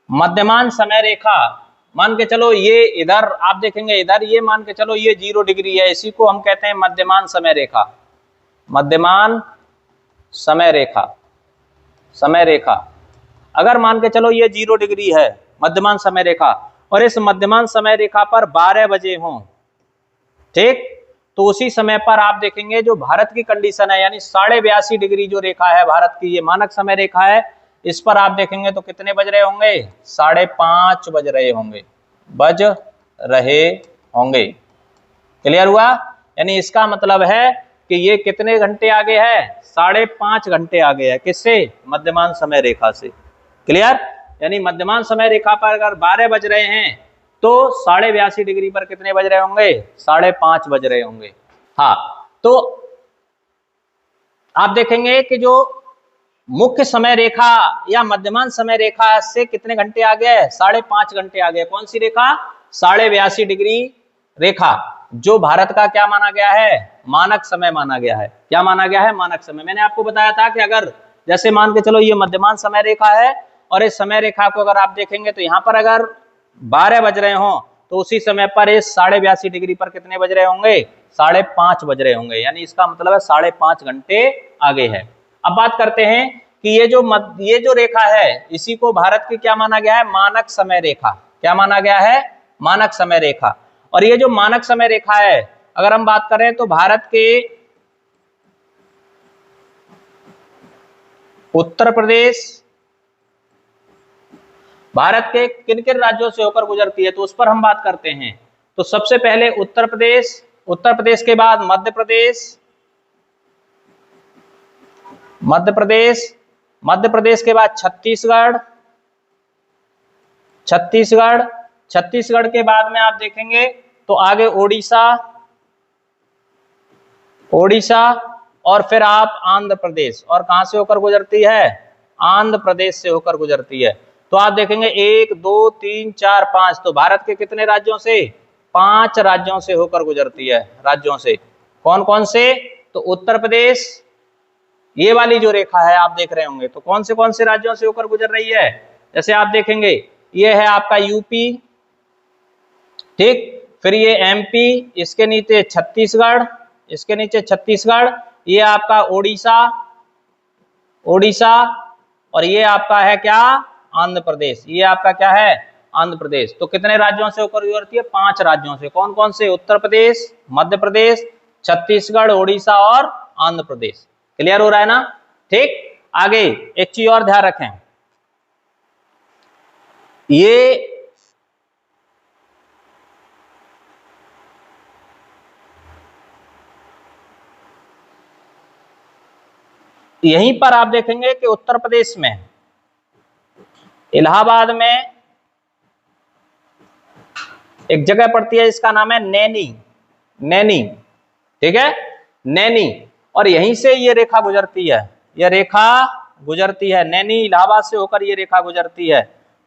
मध्यमान समय रेखा, मान के चलो ये इधर आप देखेंगे, इधर ये मान के चलो ये 0 डिग्री है, इसी को हम कहते हैं मध्यमान समय रेखा। मध्यमान समय रेखा अगर मान के चलो ये 0 डिग्री है मध्यमान समय रेखा, और इस मध्यमान समय रेखा पर 12 बजे हों, ठीक, तो उसी समय पर आप देखेंगे जो भारत की कंडीशन है, यानी 82.5 डिग्री जो रेखा है भारत की, ये मानक समय रेखा है, इस पर आप देखेंगे तो कितने बज रहे होंगे? 5:30 बज रहे होंगे। क्लियर हुआ? यानी इसका मतलब है कि ये कितने घंटे आगे है? 5.5 घंटे आगे है। किससे? मध्यमान समय रेखा से। क्लियर? यानी मध्यमान समय रेखा पर अगर 12 बज रहे हैं तो 82.5 डिग्री पर कितने बज रहे होंगे? 5:30 बज रहे होंगे। हाँ, तो आप देखेंगे कि जो मुख्य समय रेखा या मध्यमान समय रेखा से कितने घंटे आगे है? 5.5 घंटे आगे। कौन सी रेखा? 82.5 डिग्री रेखा, जो भारत का क्या माना गया है? मानक समय माना गया है। क्या माना गया है? मानक समय। मैंने आपको बताया था कि अगर जैसे मान के चलो ये मध्यमान समय रेखा है, और इस समय रेखा को अगर आप देखेंगे तो यहाँ पर अगर 12 बज रहे हो तो उसी समय पर इस 82.5 डिग्री पर कितने बज रहे होंगे? 5:30 बज रहे होंगे। यानी इसका मतलब है 5.5 घंटे आगे है। अब बात करते हैं कि ये जो रेखा है, इसी को भारत की क्या माना गया है? मानक समय रेखा। क्या माना गया है? मानक समय रेखा। और ये जो मानक समय रेखा है, अगर हम बात करें तो भारत के उत्तर प्रदेश, भारत के किन किन राज्यों से होकर गुजरती है, तो उस पर हम बात करते हैं। तो सबसे पहले उत्तर प्रदेश के बाद मध्य प्रदेश के बाद छत्तीसगढ़ के बाद में आप देखेंगे तो आगे ओडिशा, और फिर आप आंध्र प्रदेश। और कहां से होकर गुजरती है? आंध्र प्रदेश से होकर गुजरती है। तो आप देखेंगे 1 2 3 4 5, तो भारत के कितने राज्यों से? 5 राज्यों से होकर गुजरती है। राज्यों से कौन कौन से? तो उत्तर प्रदेश, ये वाली जो रेखा है आप देख रहे होंगे, तो कौन से राज्यों से होकर गुजर रही है? जैसे आप देखेंगे ये है आपका यूपी, ठीक, फिर ये एमपी, इसके नीचे छत्तीसगढ़, इसके नीचे छत्तीसगढ़, ये आपका ओडिशा, ओडिशा, और ये आपका है क्या? आंध्र प्रदेश। ये आपका क्या है? आंध्र प्रदेश। तो कितने राज्यों से होकर गुजरती है? 5 राज्यों से। कौन कौन से? उत्तर प्रदेश, मध्य प्रदेश, छत्तीसगढ़, ओडिशा और आंध्र प्रदेश। क्लियर हो रहा है ना? ठीक। आगे एक चीज और ध्यान रखें, ये यहीं पर आप देखेंगे कि उत्तर प्रदेश में इलाहाबाद में एक जगह पड़ती है, इसका नाम है नैनी, नैनी, ठीक है, नैनी, और यहीं से ये रेखा गुजरती है, ये रेखा गुजरती है नैनी, इलाहाबाद से होकर ये रेखा गुजरती है।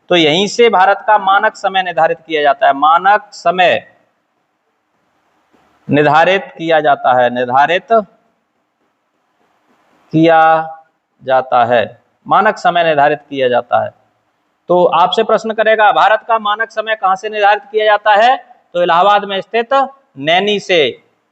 तो यहीं से भारत का मानक समय निर्धारित किया जाता है, मानक समय निर्धारित किया जाता है, निर्धारित किया जाता है, मानक समय निर्धारित किया जाता है। तो आपसे प्रश्न करेगा भारत का मानक समय कहां से निर्धारित किया जाता है? तो इलाहाबाद में स्थित नैनी से,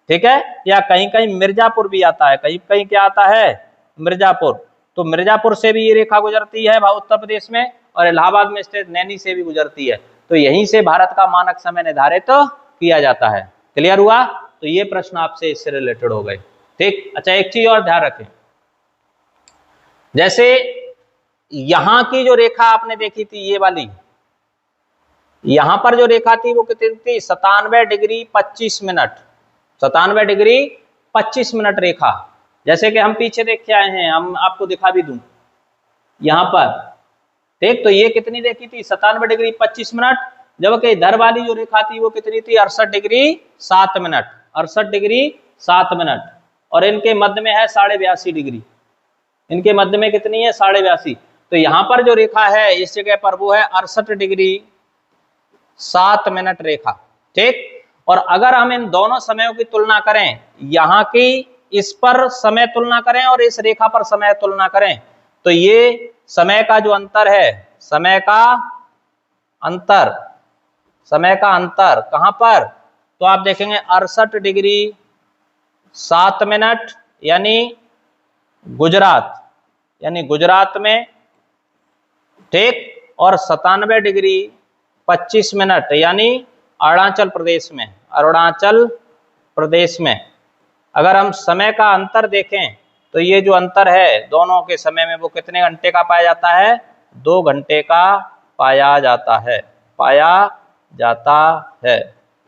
ठीक है, या कहीं कहीं मिर्जापुर भी आता है, कहीं कहीं क्या आता है? मिर्जापुर। तो मिर्जापुर से भी ये रेखा गुजरती है उत्तर प्रदेश में, और इलाहाबाद में स्थित नैनी से भी गुजरती है। तो यहीं से भारत का मानक समय निर्धारित किया जाता है। क्लियर हुआ? तो ये प्रश्न आपसे इससे रिलेटेड हो गए, ठीक। अच्छा, एक चीज और ध्यान रखें, जैसे यहां की जो रेखा आपने देखी थी, ये वाली, यहां पर जो रेखा थी वो कितनी थी? 97 डिग्री 25 मिनट, 97 डिग्री 25 मिनट रेखा। जैसे कि हम पीछे देख के आए हैं, हम आपको दिखा भी दूं यहां पर, ठीक। तो ये कितनी देखी थी? 97 डिग्री 25 मिनट, जबकि इधर वाली जो रेखा थी वो कितनी थी? 68 डिग्री 7 मिनट, 68 डिग्री 7 मिनट, और इनके मध्य में है 82.5 डिग्री, इनके मध्य में कितनी है? 82.5। तो यहां पर जो रेखा है इस जगह पर वो है 68 डिग्री 7 मिनट रेखा, ठीक। और अगर हम इन दोनों समयों की तुलना करें, यहाँ की इस पर समय तुलना करें और इस रेखा पर समय तुलना करें, तो ये समय का जो अंतर है, समय का अंतर, समय का अंतर कहां पर? तो आप देखेंगे 68 डिग्री 7 मिनट यानी गुजरात, यानी गुजरात में, ठीक, और 97 डिग्री 25 मिनट यानी अरुणाचल प्रदेश में, अरुणाचल प्रदेश में। अगर हम समय का अंतर देखें तो ये जो अंतर है दोनों के समय में वो कितने घंटे का पाया जाता है? 2 घंटे का पाया जाता है, पाया जाता है।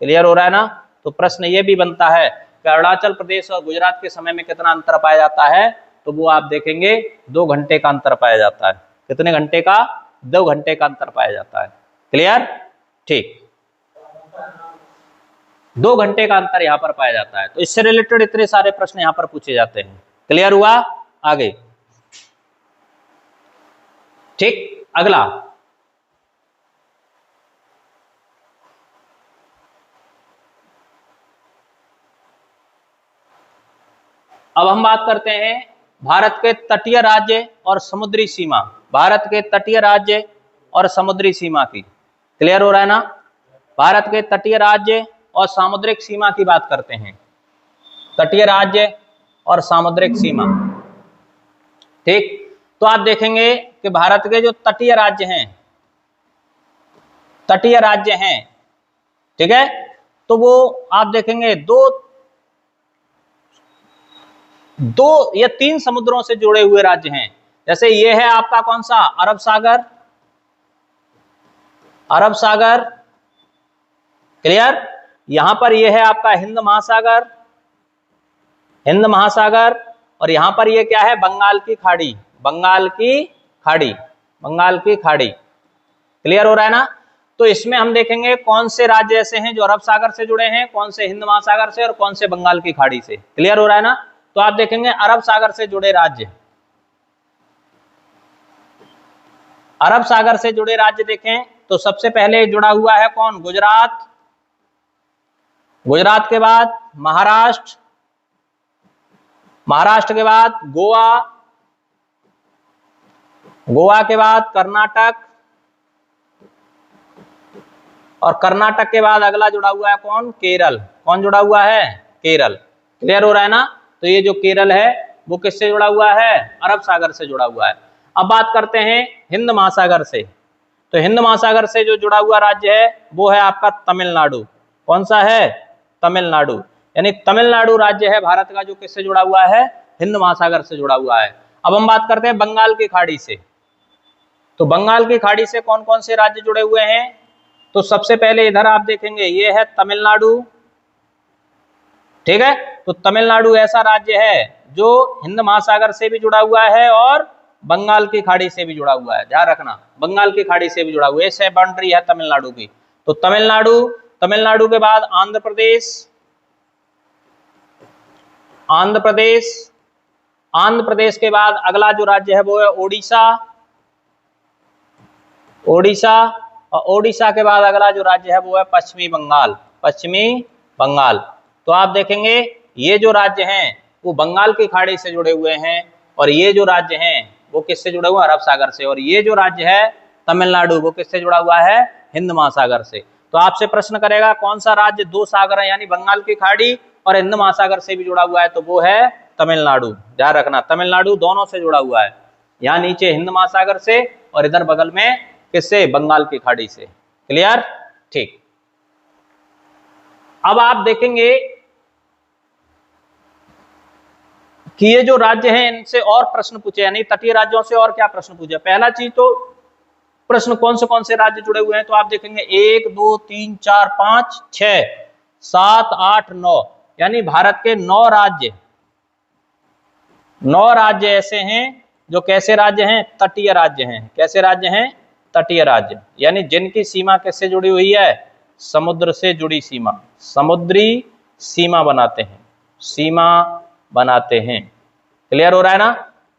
क्लियर हो रहा है ना? तो प्रश्न ये भी बनता है कि अरुणाचल प्रदेश और गुजरात के समय में कितना अंतर पाया जाता है? तो वो आप देखेंगे 2 घंटे का अंतर पाया जाता है। कितने घंटे का? 2 घंटे का अंतर पाया जाता है। क्लियर? ठीक, 2 घंटे का अंतर यहां पर पाया जाता है। तो इससे रिलेटेड इतने सारे प्रश्न यहां पर पूछे जाते हैं। क्लियर हुआ? आगे, ठीक। अगला, अब हम बात करते हैं भारत के तटीय राज्य और समुद्री सीमा, भारत के तटीय राज्य और समुद्री सीमा की। क्लियर हो रहा है ना? भारत के तटीय राज्य और सामुद्रिक सीमा की बात करते हैं, तटीय राज्य और सामुद्रिक सीमा, ठीक। तो आप देखेंगे कि भारत के जो तटीय राज्य हैं, तटीय राज्य हैं, ठीक है, तो वो आप देखेंगे दो या 3 समुद्रों से जुड़े हुए राज्य हैं। जैसे ये है आपका कौन सा? अरब सागर, अरब सागर, क्लियर। यहां पर यह है आपका हिंद महासागर, हिंद महासागर, और यहां पर यह क्या है? बंगाल की खाड़ी, बंगाल की खाड़ी, बंगाल की खाड़ी। क्लियर हो रहा है ना? तो इसमें हम देखेंगे कौन से राज्य ऐसे हैं जो अरब सागर से जुड़े हैं, कौन से हिंद महासागर से, और कौन से बंगाल की खाड़ी से। क्लियर हो रहा है ना? तो आप देखेंगे अरब सागर से जुड़े राज्य, अरब सागर से जुड़े राज्य देखें तो सबसे पहले जुड़ा हुआ है कौन? गुजरात, गुजरात के बाद महाराष्ट्र, महाराष्ट्र के बाद गोवा, गोवा के बाद कर्नाटक, और कर्नाटक के बाद अगला जुड़ा हुआ है कौन? केरल। कौन जुड़ा हुआ है? केरल। क्लियर हो रहा है ना? तो ये जो केरल है वो किससे जुड़ा हुआ है? अरब सागर से जुड़ा हुआ है। अब बात करते हैं हिंद महासागर से। तो हिंद महासागर से जो जुड़ा हुआ राज्य है वो है आपका तमिलनाडु। कौन सा है? तमिलनाडु। यानी तमिलनाडु राज्य है भारत का जो किससे जुड़ा हुआ है? हिंद महासागर से जुड़ा हुआ है। अब हम बात करते हैं बंगाल की खाड़ी से। तो बंगाल की खाड़ी से कौन कौन से राज्य जुड़े हुए हैं? तो सबसे पहले इधर आप देखेंगे ये है तमिलनाडु, ठीक है। तो तमिलनाडु ऐसा राज्य है जो हिंद महासागर से भी जुड़ा हुआ है और बंगाल की खाड़ी से भी जुड़ा हुआ है। ध्यान रखना, बंगाल की खाड़ी से भी जुड़ा हुआ है, ऐसे बाउंड्री है तमिलनाडु की। तो तमिलनाडु, तमिलनाडु के बाद आंध्र प्रदेश, आंध्र प्रदेश, आंध्र प्रदेश के बाद अगला जो राज्य है वो है ओडिशा, ओडिशा, और ओडिशा के बाद अगला जो राज्य है वो है पश्चिमी बंगाल, पश्चिमी बंगाल। तो आप देखेंगे ये जो राज्य हैं वो बंगाल की खाड़ी से जुड़े हुए हैं, और ये जो राज्य हैं वो किससे जुड़े हुए हैं? अरब सागर से। और ये जो राज्य है तमिलनाडु वो किससे जुड़ा हुआ है? हिंद महासागर से। तो आपसे प्रश्न करेगा कौन सा राज्य दो सागर है यानी बंगाल की खाड़ी और हिंद महासागर से भी जुड़ा हुआ है? तो वो है तमिलनाडु। ध्यान रखना, तमिलनाडु दोनों से जुड़ा हुआ है, यहाँ नीचे हिंद महासागर से और इधर बगल में किससे? बंगाल की खाड़ी से। क्लियर? ठीक। अब आप देखेंगे कि ये जो राज्य हैं इनसे और प्रश्न पूछे, यानी तटीय राज्यों से और क्या प्रश्न पूछे। पहला चीज तो प्रश्न कौन से राज्य जुड़े हुए हैं, तो आप देखेंगे 1 2 3 4 5 6 7 8 9, यानी भारत के 9 राज्य, 9 राज्य ऐसे हैं जो कैसे राज्य हैं? तटीय राज्य हैं। कैसे राज्य हैं? तटीय राज्य, यानी जिनकी सीमा किससे जुड़ी हुई है? समुद्र से जुड़ी सीमा, समुद्री सीमा बनाते हैं, सीमा बनाते हैं। क्लियर हो रहा है ना?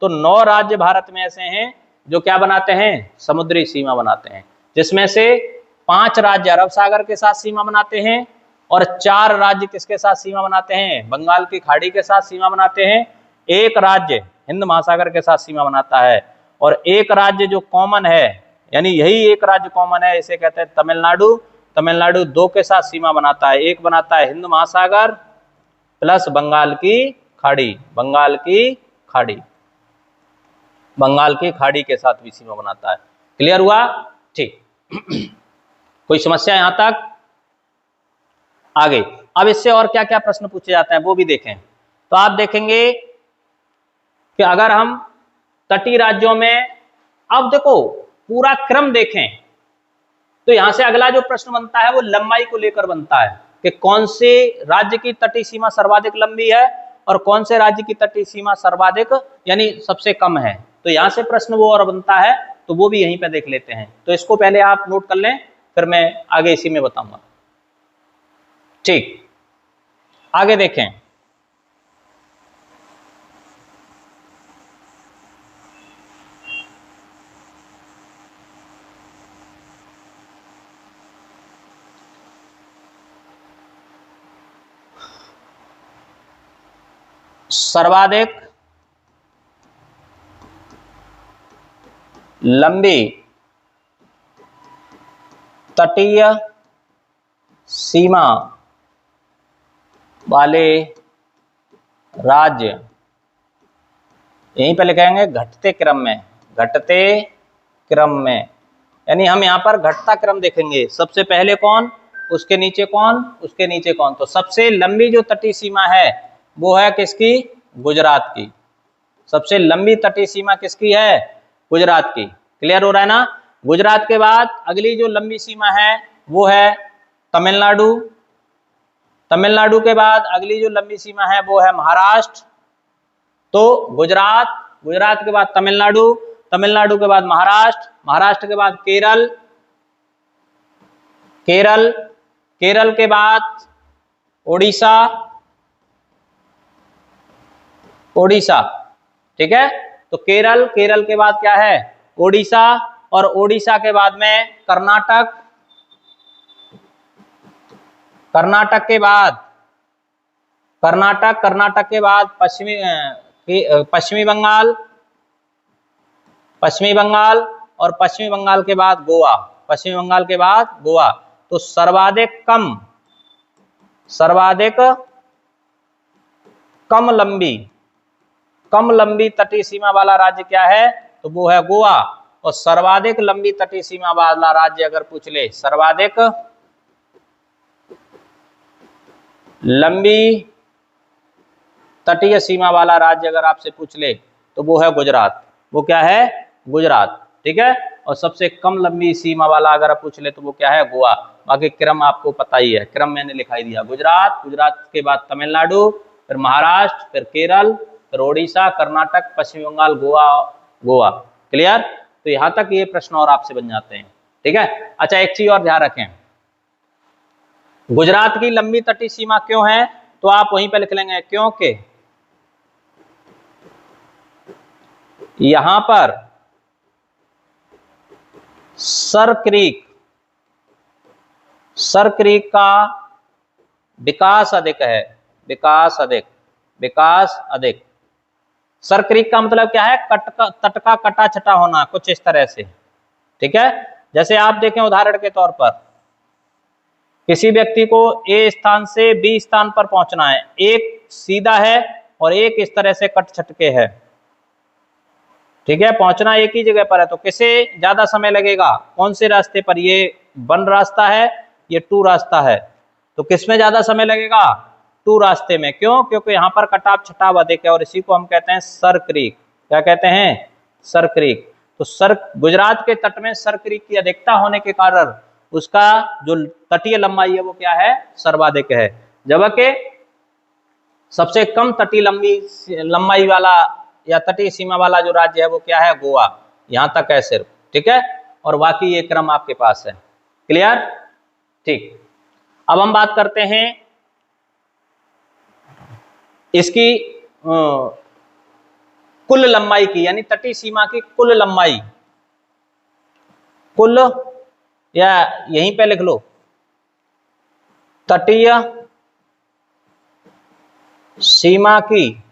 तो 9 राज्य भारत में ऐसे हैं जो क्या बनाते हैं? समुद्री सीमा बनाते हैं, जिसमें से 5 राज्य अरब सागर के साथ सीमा बनाते हैं और 4 राज्य किसके साथ सीमा बनाते हैं? बंगाल की खाड़ी के साथ सीमा बनाते हैं। एक राज्य हिंद महासागर के साथ सीमा बनाता है, और एक राज्य जो कॉमन है, यानी यही एक राज्य कॉमन है, इसे कहते हैं तमिलनाडु। तमिलनाडु 2 के साथ सीमा बनाता है, एक बनाता है हिंद महासागर प्लस बंगाल की खाड़ी, बंगाल की खाड़ी, बंगाल की खाड़ी के साथ भी सीमा बनाता है। क्लियर हुआ? ठीक। कोई समस्या यहां तक? आगे अब इससे और क्या क्या प्रश्न पूछे जाते हैं वो भी देखें। तो आप देखेंगे कि अगर हम तटीय राज्यों में, अब देखो पूरा क्रम देखें तो यहां से अगला जो प्रश्न बनता है वो लंबाई को लेकर बनता है कि कौन से राज्य की तटीय सीमा सर्वाधिक लंबी है और कौन से राज्य की तटीय सीमा सर्वाधिक यानी सबसे कम है। तो यहां से प्रश्न वो और बनता है, तो वो भी यहीं पे देख लेते हैं। तो इसको पहले आप नोट कर लें, फिर मैं आगे इसी में बताऊंगा। ठीक, आगे देखें। सर्वाधिक लंबी तटीय सीमा वाले राज्य, यहीं पे लिखेंगे घटते क्रम में, घटते क्रम में, यानी हम यहां पर घटता क्रम देखेंगे। सबसे पहले कौन, उसके नीचे कौन, उसके नीचे कौन। तो सबसे लंबी जो तटीय सीमा है वो है किसकी? गुजरात की। सबसे लंबी तटीय सीमा किसकी है? गुजरात की। क्लियर हो रहा है ना? गुजरात के बाद अगली जो लंबी सीमा है वो है तमिलनाडु। तमिलनाडु के बाद अगली जो लंबी सीमा है वो है महाराष्ट्र। तो गुजरात, गुजरात के बाद तमिलनाडु, तमिलनाडु के बाद महाराष्ट्र, महाराष्ट्र के बाद केरल, केरल, केरल के बाद ओडिशा, ओडिशा। ठीक है, तो केरल, केरल के बाद क्या है? ओडिशा, और ओडिशा के बाद में कर्नाटक, कर्नाटक के बाद कर्नाटक, कर्नाटक के बाद पश्चिमी बंगाल, पश्चिमी बंगाल और पश्चिमी बंगाल के बाद गोवा, पश्चिमी बंगाल के बाद गोवा। तो सर्वाधिक कम लंबी तटीय सीमा वाला राज्य क्या है? तो वो है गोवा। और सर्वाधिक लंबी तटीय सीमा वाला राज्य अगर पूछ ले, सर्वाधिक लंबी तटीय सीमा वाला राज्य अगर आपसे पूछ ले तो वो है गुजरात। वो क्या है? गुजरात। ठीक है। और सबसे कम लंबी सीमा वाला अगर आप पूछ ले तो वो क्या है? गोवा। बाकी क्रम आपको पता ही है, क्रम मैंने लिखाई दिया। गुजरात, गुजरात के बाद तमिलनाडु, फिर महाराष्ट्र, फिर केरल, फिर ओडिशा, कर्नाटक, पश्चिम बंगाल, गोवा, गोवा। क्लियर? तो यहां तक ये प्रश्न और आपसे बन जाते हैं। ठीक है। अच्छा, एक चीज और ध्यान रखें, गुजरात की लंबी तटीय सीमा क्यों है? तो आप वहीं पे लिख लेंगे, क्योंकि यहां पर सर क्रीक का विकास अधिक है। विकास अधिक। सर क्रीक का मतलब क्या है? तट का कटा छटा होना, कुछ इस तरह से। ठीक है। जैसे आप देखें उदाहरण के तौर पर, किसी व्यक्ति को ए स्थान से बी स्थान पर पहुंचना है, एक सीधा है और एक इस तरह से कट छटके है। ठीक है। पहुंचना एक ही जगह पर है, तो किसे ज्यादा समय लगेगा? कौन से रास्ते पर? ये 1 रास्ता है, ये 2 रास्ता है, तो किसमें ज्यादा समय लगेगा? 2 रास्ते में। क्यों? क्योंकि यहाँ पर कटाव छटाव अधिक है और इसी को हम कहते हैं सर क्रीक। क्या कहते हैं? Sir creek. तो गुजरात के तट में सर क्रीक की अधिकता होने के कारण उसका जो तटीय लंबाई है वो क्या है? सर्वाधिक है। जबकि सबसे कम तटीय लंबाई वाला या तटीय सीमा वाला जो राज्य है वो क्या है? गोवा। यहां तक है सिर्फ। ठीक है। और बाकी ये क्रम आपके पास है। क्लियर? ठीक। अब हम बात करते हैं इसकी कुल लंबाई की, यानी तटीय सीमा की कुल लंबाई। कुल, या यहीं पे लिख लो, तटीय सीमा की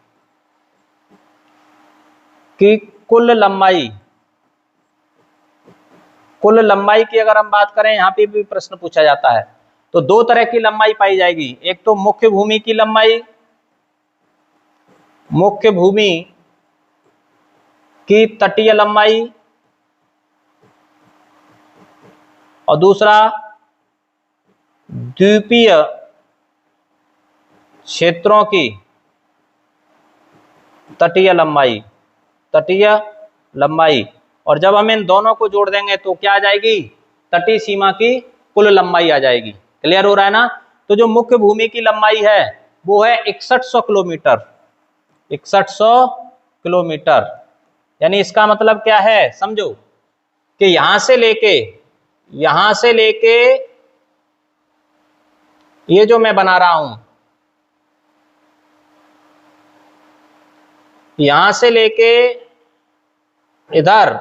कुल लंबाई। कुल लंबाई की अगर हम बात करें, यहां पे भी प्रश्न पूछा जाता है, तो 2 तरह की लंबाई पाई जाएगी। एक तो मुख्य भूमि की लंबाई, मुख्य भूमि की तटीय लंबाई, और दूसरा द्वीपीय क्षेत्रों की तटीय लंबाई। तटीय लंबाई। और जब हम इन दोनों को जोड़ देंगे तो क्या आ जाएगी? तटीय सीमा की कुल लंबाई आ जाएगी। क्लियर हो रहा है ना? तो जो मुख्य भूमि की लंबाई है वो है 6100 किलोमीटर। 6100 किलोमीटर। यानी इसका मतलब क्या है? समझो कि यहां से लेके ये जो मैं बना रहा हूं, यहां से लेके इधर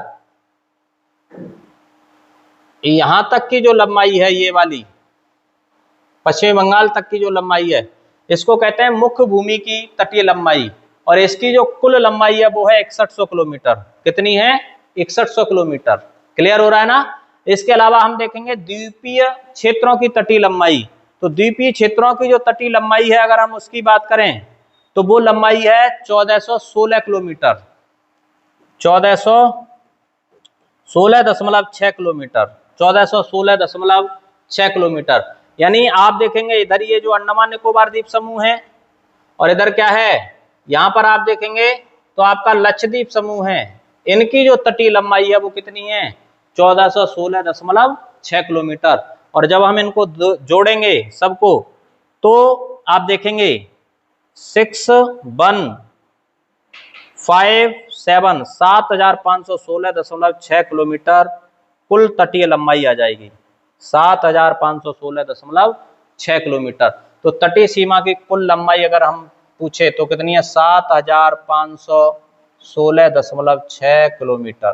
यहां तक की जो लंबाई है, ये वाली पश्चिमी बंगाल तक की जो लंबाई है, इसको कहते हैं मुख्य भूमि की तटीय लंबाई। और इसकी जो कुल लंबाई है वो है 6100 किलोमीटर। कितनी है? 6100 किलोमीटर। क्लियर हो रहा है ना? इसके अलावा हम देखेंगे द्वीपीय क्षेत्रों की तटीय लंबाई। तो द्वीपीय क्षेत्रों की जो तटीय लंबाई है अगर हम उसकी बात करें तो वो लंबाई है 1416 किलोमीटर। 1416.6 किलोमीटर। 1416.6 किलोमीटर। यानी आप देखेंगे इधर ये जो अंडमान निकोबार द्वीप समूह है और इधर क्या है, यहां पर आप देखेंगे तो आपका लक्षद्वीप समूह है। इनकी जो तटीय लंबाई है वो कितनी है? 1416.6 किलोमीटर। और जब हम इनको जोड़ेंगे सबको तो आप देखेंगे 7516 किलोमीटर कुल तटीय लंबाई आ जाएगी। 7516.6 किलोमीटर। तो तटीय सीमा की कुल लंबाई अगर हम पूछे तो कितनी है? 7516.6 किलोमीटर।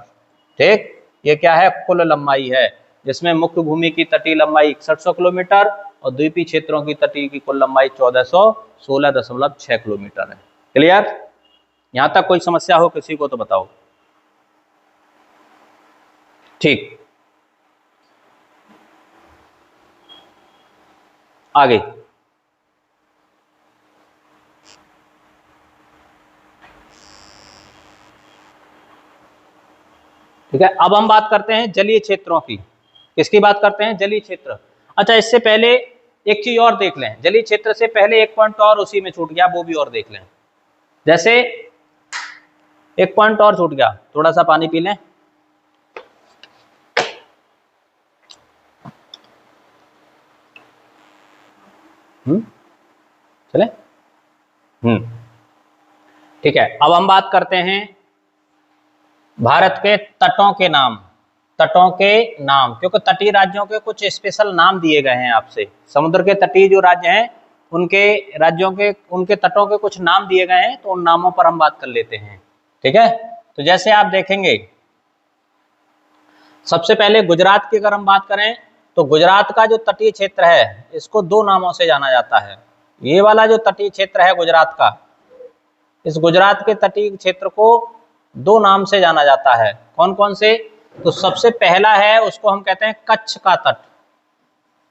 ठीक। ये क्या है? कुल लंबाई है, जिसमें मुख्य भूमि की तटीय लंबाई 6100 किलोमीटर और द्वीपीय क्षेत्रों की तटीय की कुल लंबाई 1416.6 किलोमीटर है। क्लियर? यहां तक कोई समस्या हो किसी को तो बताओ। ठीक, आगे ठीक है। अब हम बात करते हैं जलीय क्षेत्रों की। किसकी बात करते हैं? जलीय क्षेत्र। अच्छा, इससे पहले एक चीज और देख लें। जलीय क्षेत्र से पहले एक पॉइंट और उसी में छूट गया, वो भी और देख लें। जैसे एक पॉइंट और छूट गया, थोड़ा सा पानी पी लें। चले। ठीक है। अब हम बात करते हैं भारत के तटों के नाम। तटों के नाम, क्योंकि तटीय राज्यों के कुछ स्पेशल नाम दिए गए हैं आपसे। समुद्र के तटीय जो राज्य हैं उनके राज्यों के, उनके तटों के कुछ नाम दिए गए हैं, तो उन नामों पर हम बात कर लेते हैं। ठीक है। तो जैसे आप देखेंगे, सबसे पहले गुजरात की अगर हम बात करें तो गुजरात का जो तटीय क्षेत्र है इसको दो नामों से जाना जाता है। ये वाला जो तटीय क्षेत्र है गुजरात का, इस गुजरात के तटीय क्षेत्र को दो नाम से जाना जाता है। कौन कौन से? तो सबसे पहला है, उसको हम कहते हैं कच्छ का तट,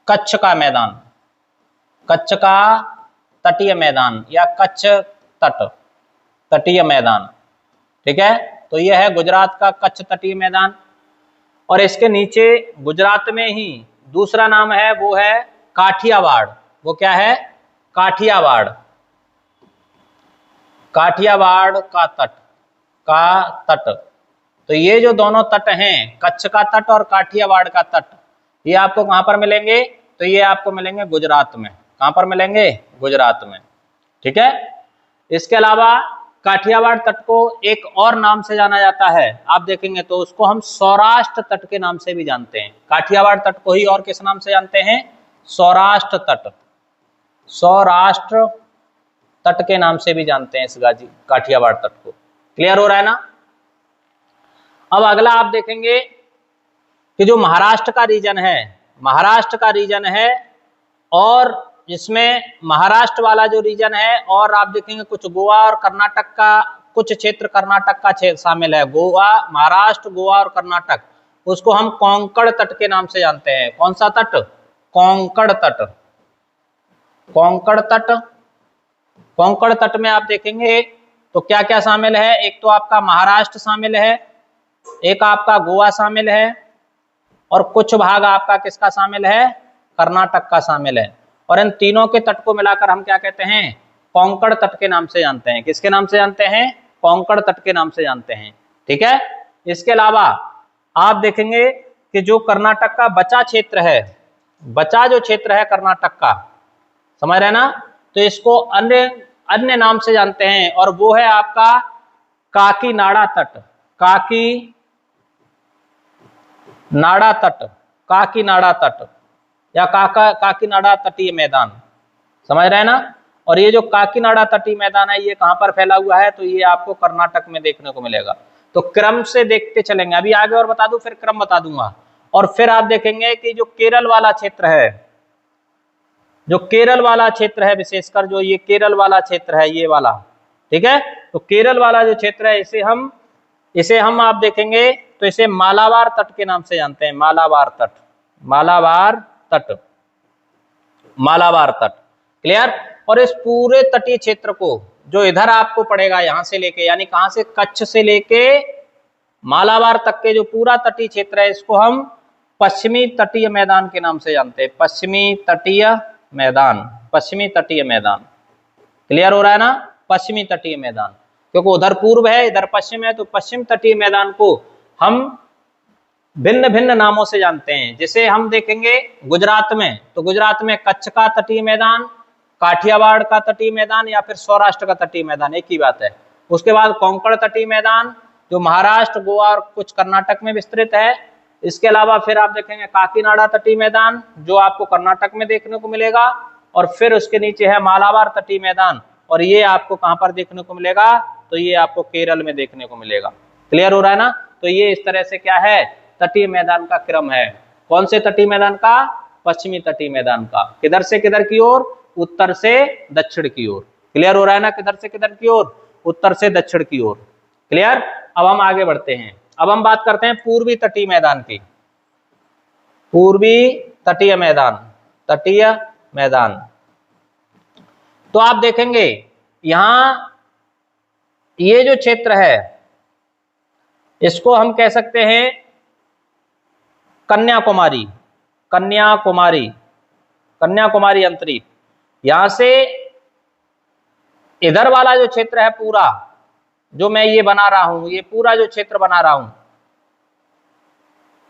कच्छ का मैदान, कच्छ का तटीय मैदान या कच्छ तट, तटीय मैदान। ठीक है। तो यह है गुजरात का कच्छ तटीय मैदान। और इसके नीचे गुजरात में ही दूसरा नाम है, वो है काठियावाड़। वो क्या है? काठियावाड़, काठियावाड़ का तट, का तट। तो ये जो दोनों तट हैं, कच्छ का तट और काठियावाड़ का तट, ये आपको कहां पर मिलेंगे? तो ये आपको मिलेंगे गुजरात में। कहां पर मिलेंगे? गुजरात में। ठीक है। इसके अलावा काठियावाड़ तट को एक और नाम से जाना जाता है, आप देखेंगे तो उसको हम सौराष्ट्र तट के नाम से भी जानते हैं। काठियावाड़ तट को ही और किस नाम से जानते हैं? सौराष्ट्र तट, सौराष्ट्र तट के नाम से भी जानते हैं इस काठियावाड़ तट को। क्लियर हो रहा है ना? अब अगला आप देखेंगे कि जो महाराष्ट्र का रीजन है, महाराष्ट्र का रीजन है, और इसमें महाराष्ट्र वाला जो रीजन है, और आप देखेंगे कुछ गोवा और कर्नाटक का, कुछ क्षेत्र कर्नाटक का क्षेत्र शामिल है। गोवा, महाराष्ट्र, गोवा और कर्नाटक, उसको हम कोंकण तट के नाम से जानते हैं। कौन सा तट? कोंकण तट, कोंकण तट। कोंकण तट में आप देखेंगे तो क्या क्या शामिल है? एक तो आपका महाराष्ट्र शामिल है, एक आपका गोवा शामिल है, और कुछ भाग आपका किसका शामिल है? कर्नाटक का शामिल है। और इन तीनों के तट को मिलाकर हम क्या कहते हैं? कोंकण तट के नाम से जानते हैं। किसके नाम से जानते हैं? कोंकण तट के नाम से जानते हैं। ठीक है। इसके अलावा आप देखेंगे कि जो कर्नाटक का बचा क्षेत्र है, बचा जो क्षेत्र है कर्नाटक का, समझ रहे ना, तो इसको अन्य अन्य नाम से जानते हैं, और वो है आपका काकीनाडा तट, काकीनाडा तट, काकीनाडा तट या काकीनाडा तटीय मैदान। समझ रहे हैं ना? और ये जो काकीनाडा तटीय मैदान है, ये कहां पर फैला हुआ है? तो ये आपको कर्नाटक में देखने को मिलेगा। तो क्रम से देखते चलेंगे, अभी आगे और बता दूं, फिर क्रम बता दूंगा। और फिर आप देखेंगे कि जो केरल वाला क्षेत्र है, जो केरल वाला क्षेत्र है, विशेषकर जो ये केरल वाला क्षेत्र है, ये वाला, ठीक है। तो केरल वाला जो क्षेत्र है, इसे हम आप देखेंगे तो इसे मालाबार तट के नाम से जानते हैं। मालाबार तट, मालाबार तट, मालाबार तट। क्लियर? और इस पूरे तटीय क्षेत्र को जो इधर आपको पड़ेगा, यहां से लेके, यानी कहां से? कच्छ से लेके मालाबार तक के जो पूरा तटीय क्षेत्र है, इसको हम पश्चिमी तटीय मैदान के नाम से जानते हैं। पश्चिमी तटीय मैदान, पश्चिमी तटीय मैदान। क्लियर हो रहा है ना? पश्चिमी तटीय मैदान, क्योंकि उधर पूर्व है, इधर पश्चिम है, तो पश्चिम तटीय मैदान को हम भिन्न भिन्न नामों से जानते हैं। जैसे हम देखेंगे गुजरात में, तो गुजरात में कच्छ का तटीय मैदान, काठियावाड़ का तटीय मैदान, या फिर सौराष्ट्र का तटीय मैदान, एक ही बात है। उसके बाद कोंकण तटीय मैदान, जो महाराष्ट्र, गोवा और कुछ कर्नाटक में विस्तृत है। इसके अलावा फिर आप देखेंगे काकीनाडा तटीय मैदान, जो आपको कर्नाटक में देखने को मिलेगा। और फिर उसके नीचे है मालाबार तटीय मैदान, और ये आपको कहां पर देखने को मिलेगा? तो ये आपको केरल में देखने को मिलेगा। क्लियर हो रहा है ना? तो ये इस तरह से क्या है? तटीय मैदान का क्रम है। कौन से तटीय मैदान का? पश्चिमी तटीय मैदान का। किधर से किधर की ओर? उत्तर से दक्षिण की ओर। क्लियर हो रहा है ना? किधर से किधर की ओर? उत्तर से दक्षिण की ओर। क्लियर? अब हम आगे बढ़ते हैं। अब हम बात करते हैं पूर्वी तटीय मैदान की। पूर्वी तटीय मैदान, तटीय मैदान। तो आप देखेंगे यहां ये जो क्षेत्र है इसको हम कह सकते हैं कन्याकुमारी, कन्याकुमारी, कन्याकुमारी अंतरीप। यहां से इधर वाला जो क्षेत्र है पूरा, जो मैं ये बना रहा हूं, ये पूरा जो क्षेत्र बना रहा हूं,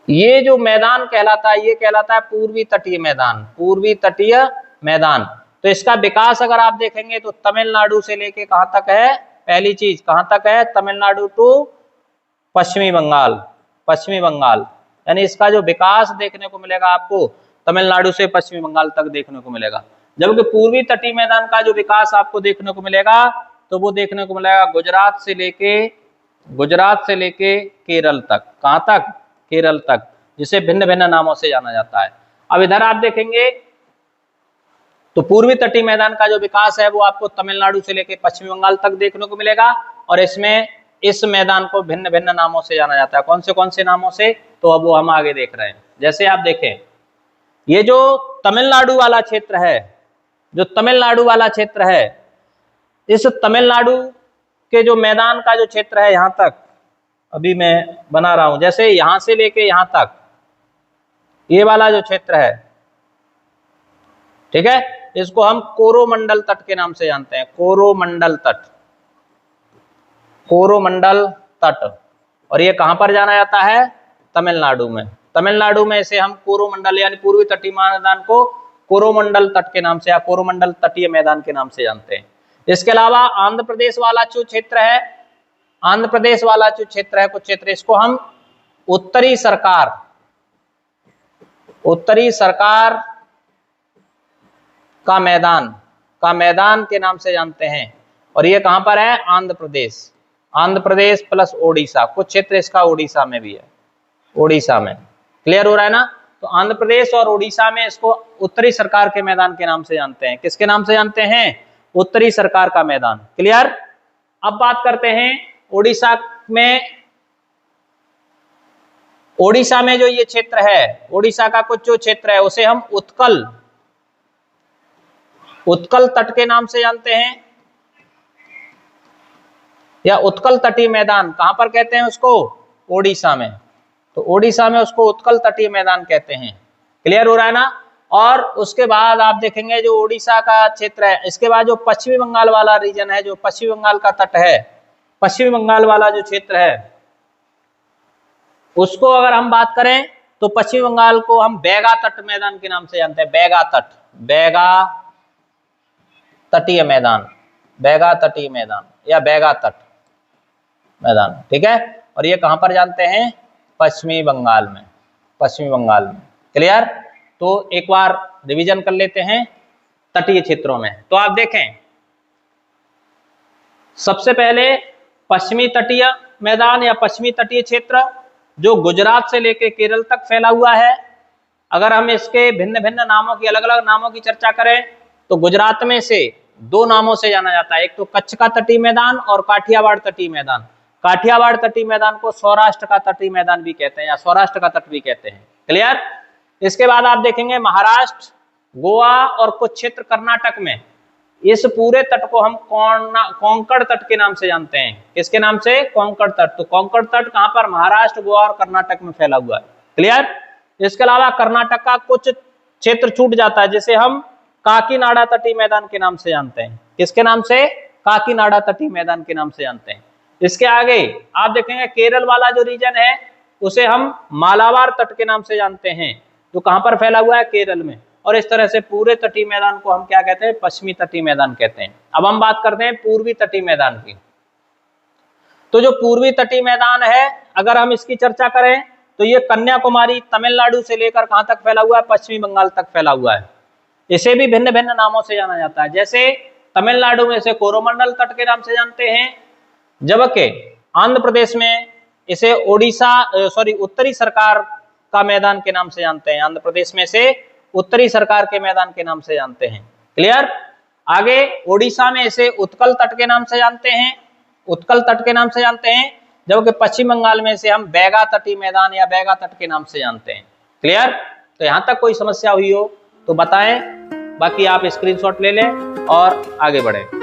ये जो मैदान कहलाता है, ये कहलाता है पूर्वी तटीय मैदान, पूर्वी तटीय मैदान। तो इसका विकास अगर आप देखेंगे तो तमिलनाडु से लेके कहां तक है, पहली चीज कहां तक है, तमिलनाडु टू पश्चिमी बंगाल, पश्चिमी बंगाल। यानी इसका जो विकास देखने को मिलेगा आपको तमिलनाडु से पश्चिमी बंगाल तक देखने को मिलेगा। जबकि पूर्वी तटीय मैदान का जो विकास आपको देखने को मिलेगा तो वो देखने को मिलेगा गुजरात से लेके केरल तक। कहां तक, केरल तक, जिसे भिन्न भिन्न नामों से जाना जाता है। अब इधर आप देखेंगे तो पूर्वी तटीय मैदान का जो विकास है वो आपको तमिलनाडु से लेके पश्चिमी बंगाल तक देखने को मिलेगा। और इसमें इस मैदान को भिन्न भिन्न नामों से जाना जाता है। कौन से नामों से, तो अब वो हम आगे देख रहे हैं। जैसे आप देखें, ये जो तमिलनाडु वाला क्षेत्र है, जो तमिलनाडु वाला क्षेत्र है, इस तमिलनाडु के जो मैदान का जो क्षेत्र है, यहां तक अभी मैं बना रहा हूं, जैसे यहां से लेके यहां तक ये वाला जो क्षेत्र है, ठीक है, इसको हम कोरोमंडल तट के नाम से जानते हैं, कोरोमंडल तट, कोरोमंडल तट। और ये कहां पर जाना जाता है, तमिलनाडु में। तमिलनाडु में इसे हम कोरोमंडल यानी पूर्वी तटीय मैदान को कोरोमंडल तट के नाम से या कोरोमंडल तटीय मैदान के नाम से जानते हैं। इसके अलावा आंध्र प्रदेश वाला जो क्षेत्र है, आंध्र प्रदेश वाला जो क्षेत्र है, कुछ क्षेत्र, इसको हम उत्तरी सरकार, उत्तरी सरकार का मैदान के नाम से जानते हैं। और ये कहां पर है, आंध्र प्रदेश, आंध्र प्रदेश प्लस ओडिशा, कुछ क्षेत्र इसका ओडिशा में भी है, ओडिशा में। क्लियर हो रहा है ना। तो आंध्र प्रदेश और ओडिशा में इसको उत्तरी सरकार के मैदान के नाम से जानते हैं। किसके नाम से जानते हैं, उत्तरी सरकार का मैदान। क्लियर। अब बात करते हैं ओडिशा में। ओडिशा में जो ये क्षेत्र है, ओडिशा का कुछ जो क्षेत्र है उसे हम उत्कल, उत्कल तट के नाम से जानते हैं, या उत्कल तटीय मैदान। कहां पर कहते हैं उसको, ओडिशा में। तो ओडिशा में उसको उत्कल तटीय मैदान कहते हैं। क्लियर हो रहा है ना। और उसके बाद आप देखेंगे जो ओडिशा का क्षेत्र है, इसके बाद जो पश्चिमी बंगाल वाला रीजन है, जो पश्चिमी बंगाल का तट है, पश्चिमी बंगाल वाला जो क्षेत्र है, उसको अगर हम बात करें तो पश्चिमी बंगाल को हम बैगा तट मैदान के नाम से जानते हैं, बैगा तट, बैगा तटीय मैदान, बैगा तटीय मैदान या बैगा तट मैदान। ठीक है। और ये कहां पर जानते हैं, पश्चिमी बंगाल में, पश्चिमी बंगाल में। क्लियर। तो एक बार रिवीजन कर लेते हैं तटीय क्षेत्रों में। तो आप देखें, सबसे पहले पश्चिमी तटीय मैदान या पश्चिमी तटीय क्षेत्र जो गुजरात से लेकर केरल तक फैला हुआ है। अगर हम इसके भिन्न भिन्न नामों की, अलग अलग नामों की चर्चा करें तो गुजरात में से दो नामों से जाना जाता है, एक तो कच्छ का तटीय मैदान और काठियावाड़ तटीय मैदान। काठियावाड़ तटीय मैदान को सौराष्ट्र का तटीय मैदान भी कहते हैं या सौराष्ट्र का तट भी कहते हैं। क्लियर। इसके बाद आप देखेंगे महाराष्ट्र, गोवा और कुछ क्षेत्र कर्नाटक में इस पूरे तट को हम कोंकण तट के नाम से जानते हैं। किसके नाम से, कोंकण तट। तो कोंकण तट कहां पर, महाराष्ट्र, गोवा और कर्नाटक में फैला हुआ है। क्लियर। इसके अलावा कर्नाटक का कुछ क्षेत्र छूट जाता है जिसे हम काकीनाडा तटीय मैदान के नाम से जानते हैं। किसके नाम से, काकीनाडा तटीय मैदान के नाम से जानते हैं। इसके आगे आप देखेंगे केरल वाला जो रीजन है उसे हम मालाबार तट के नाम से जानते हैं, जो कहां पर फैला हुआ है, केरल में। और इस तरह से पूरे तटीय मैदान को हम क्या कहते हैं, पश्चिमी तटीय मैदान कहते हैं। अब हम बात करते हैं पूर्वी तटीय मैदान की। तो जो पूर्वी तटीय मैदान है, अगर हम इसकी चर्चा करें तो ये कन्याकुमारी, तमिलनाडु से लेकर कहां तक फैला हुआ है, पश्चिमी बंगाल तक फैला हुआ है। इसे भी भिन्न भिन्न नामों से जाना जाता है। जैसे तमिलनाडु में इसे कोरोमंडल तट के नाम से जानते हैं, जबकि आंध्र प्रदेश में इसे उत्तरी सरकार का मैदान के नाम से जानते हैं। आंध्र प्रदेश में से उत्तरी सरकार के मैदान के नाम से जानते हैं। क्लियर। आगे ओडिशा में इसे उत्कल तट के नाम से जानते हैं, उत्कल तट के नाम से जानते हैं। जबकि पश्चिम बंगाल में से हम बैगा तटी मैदान या बैगा तट के नाम से जानते हैं। क्लियर? तो यहां तक कोई समस्या हुई हो तो बताएं, बाकी आप स्क्रीनशॉट ले लें और आगे बढ़ें।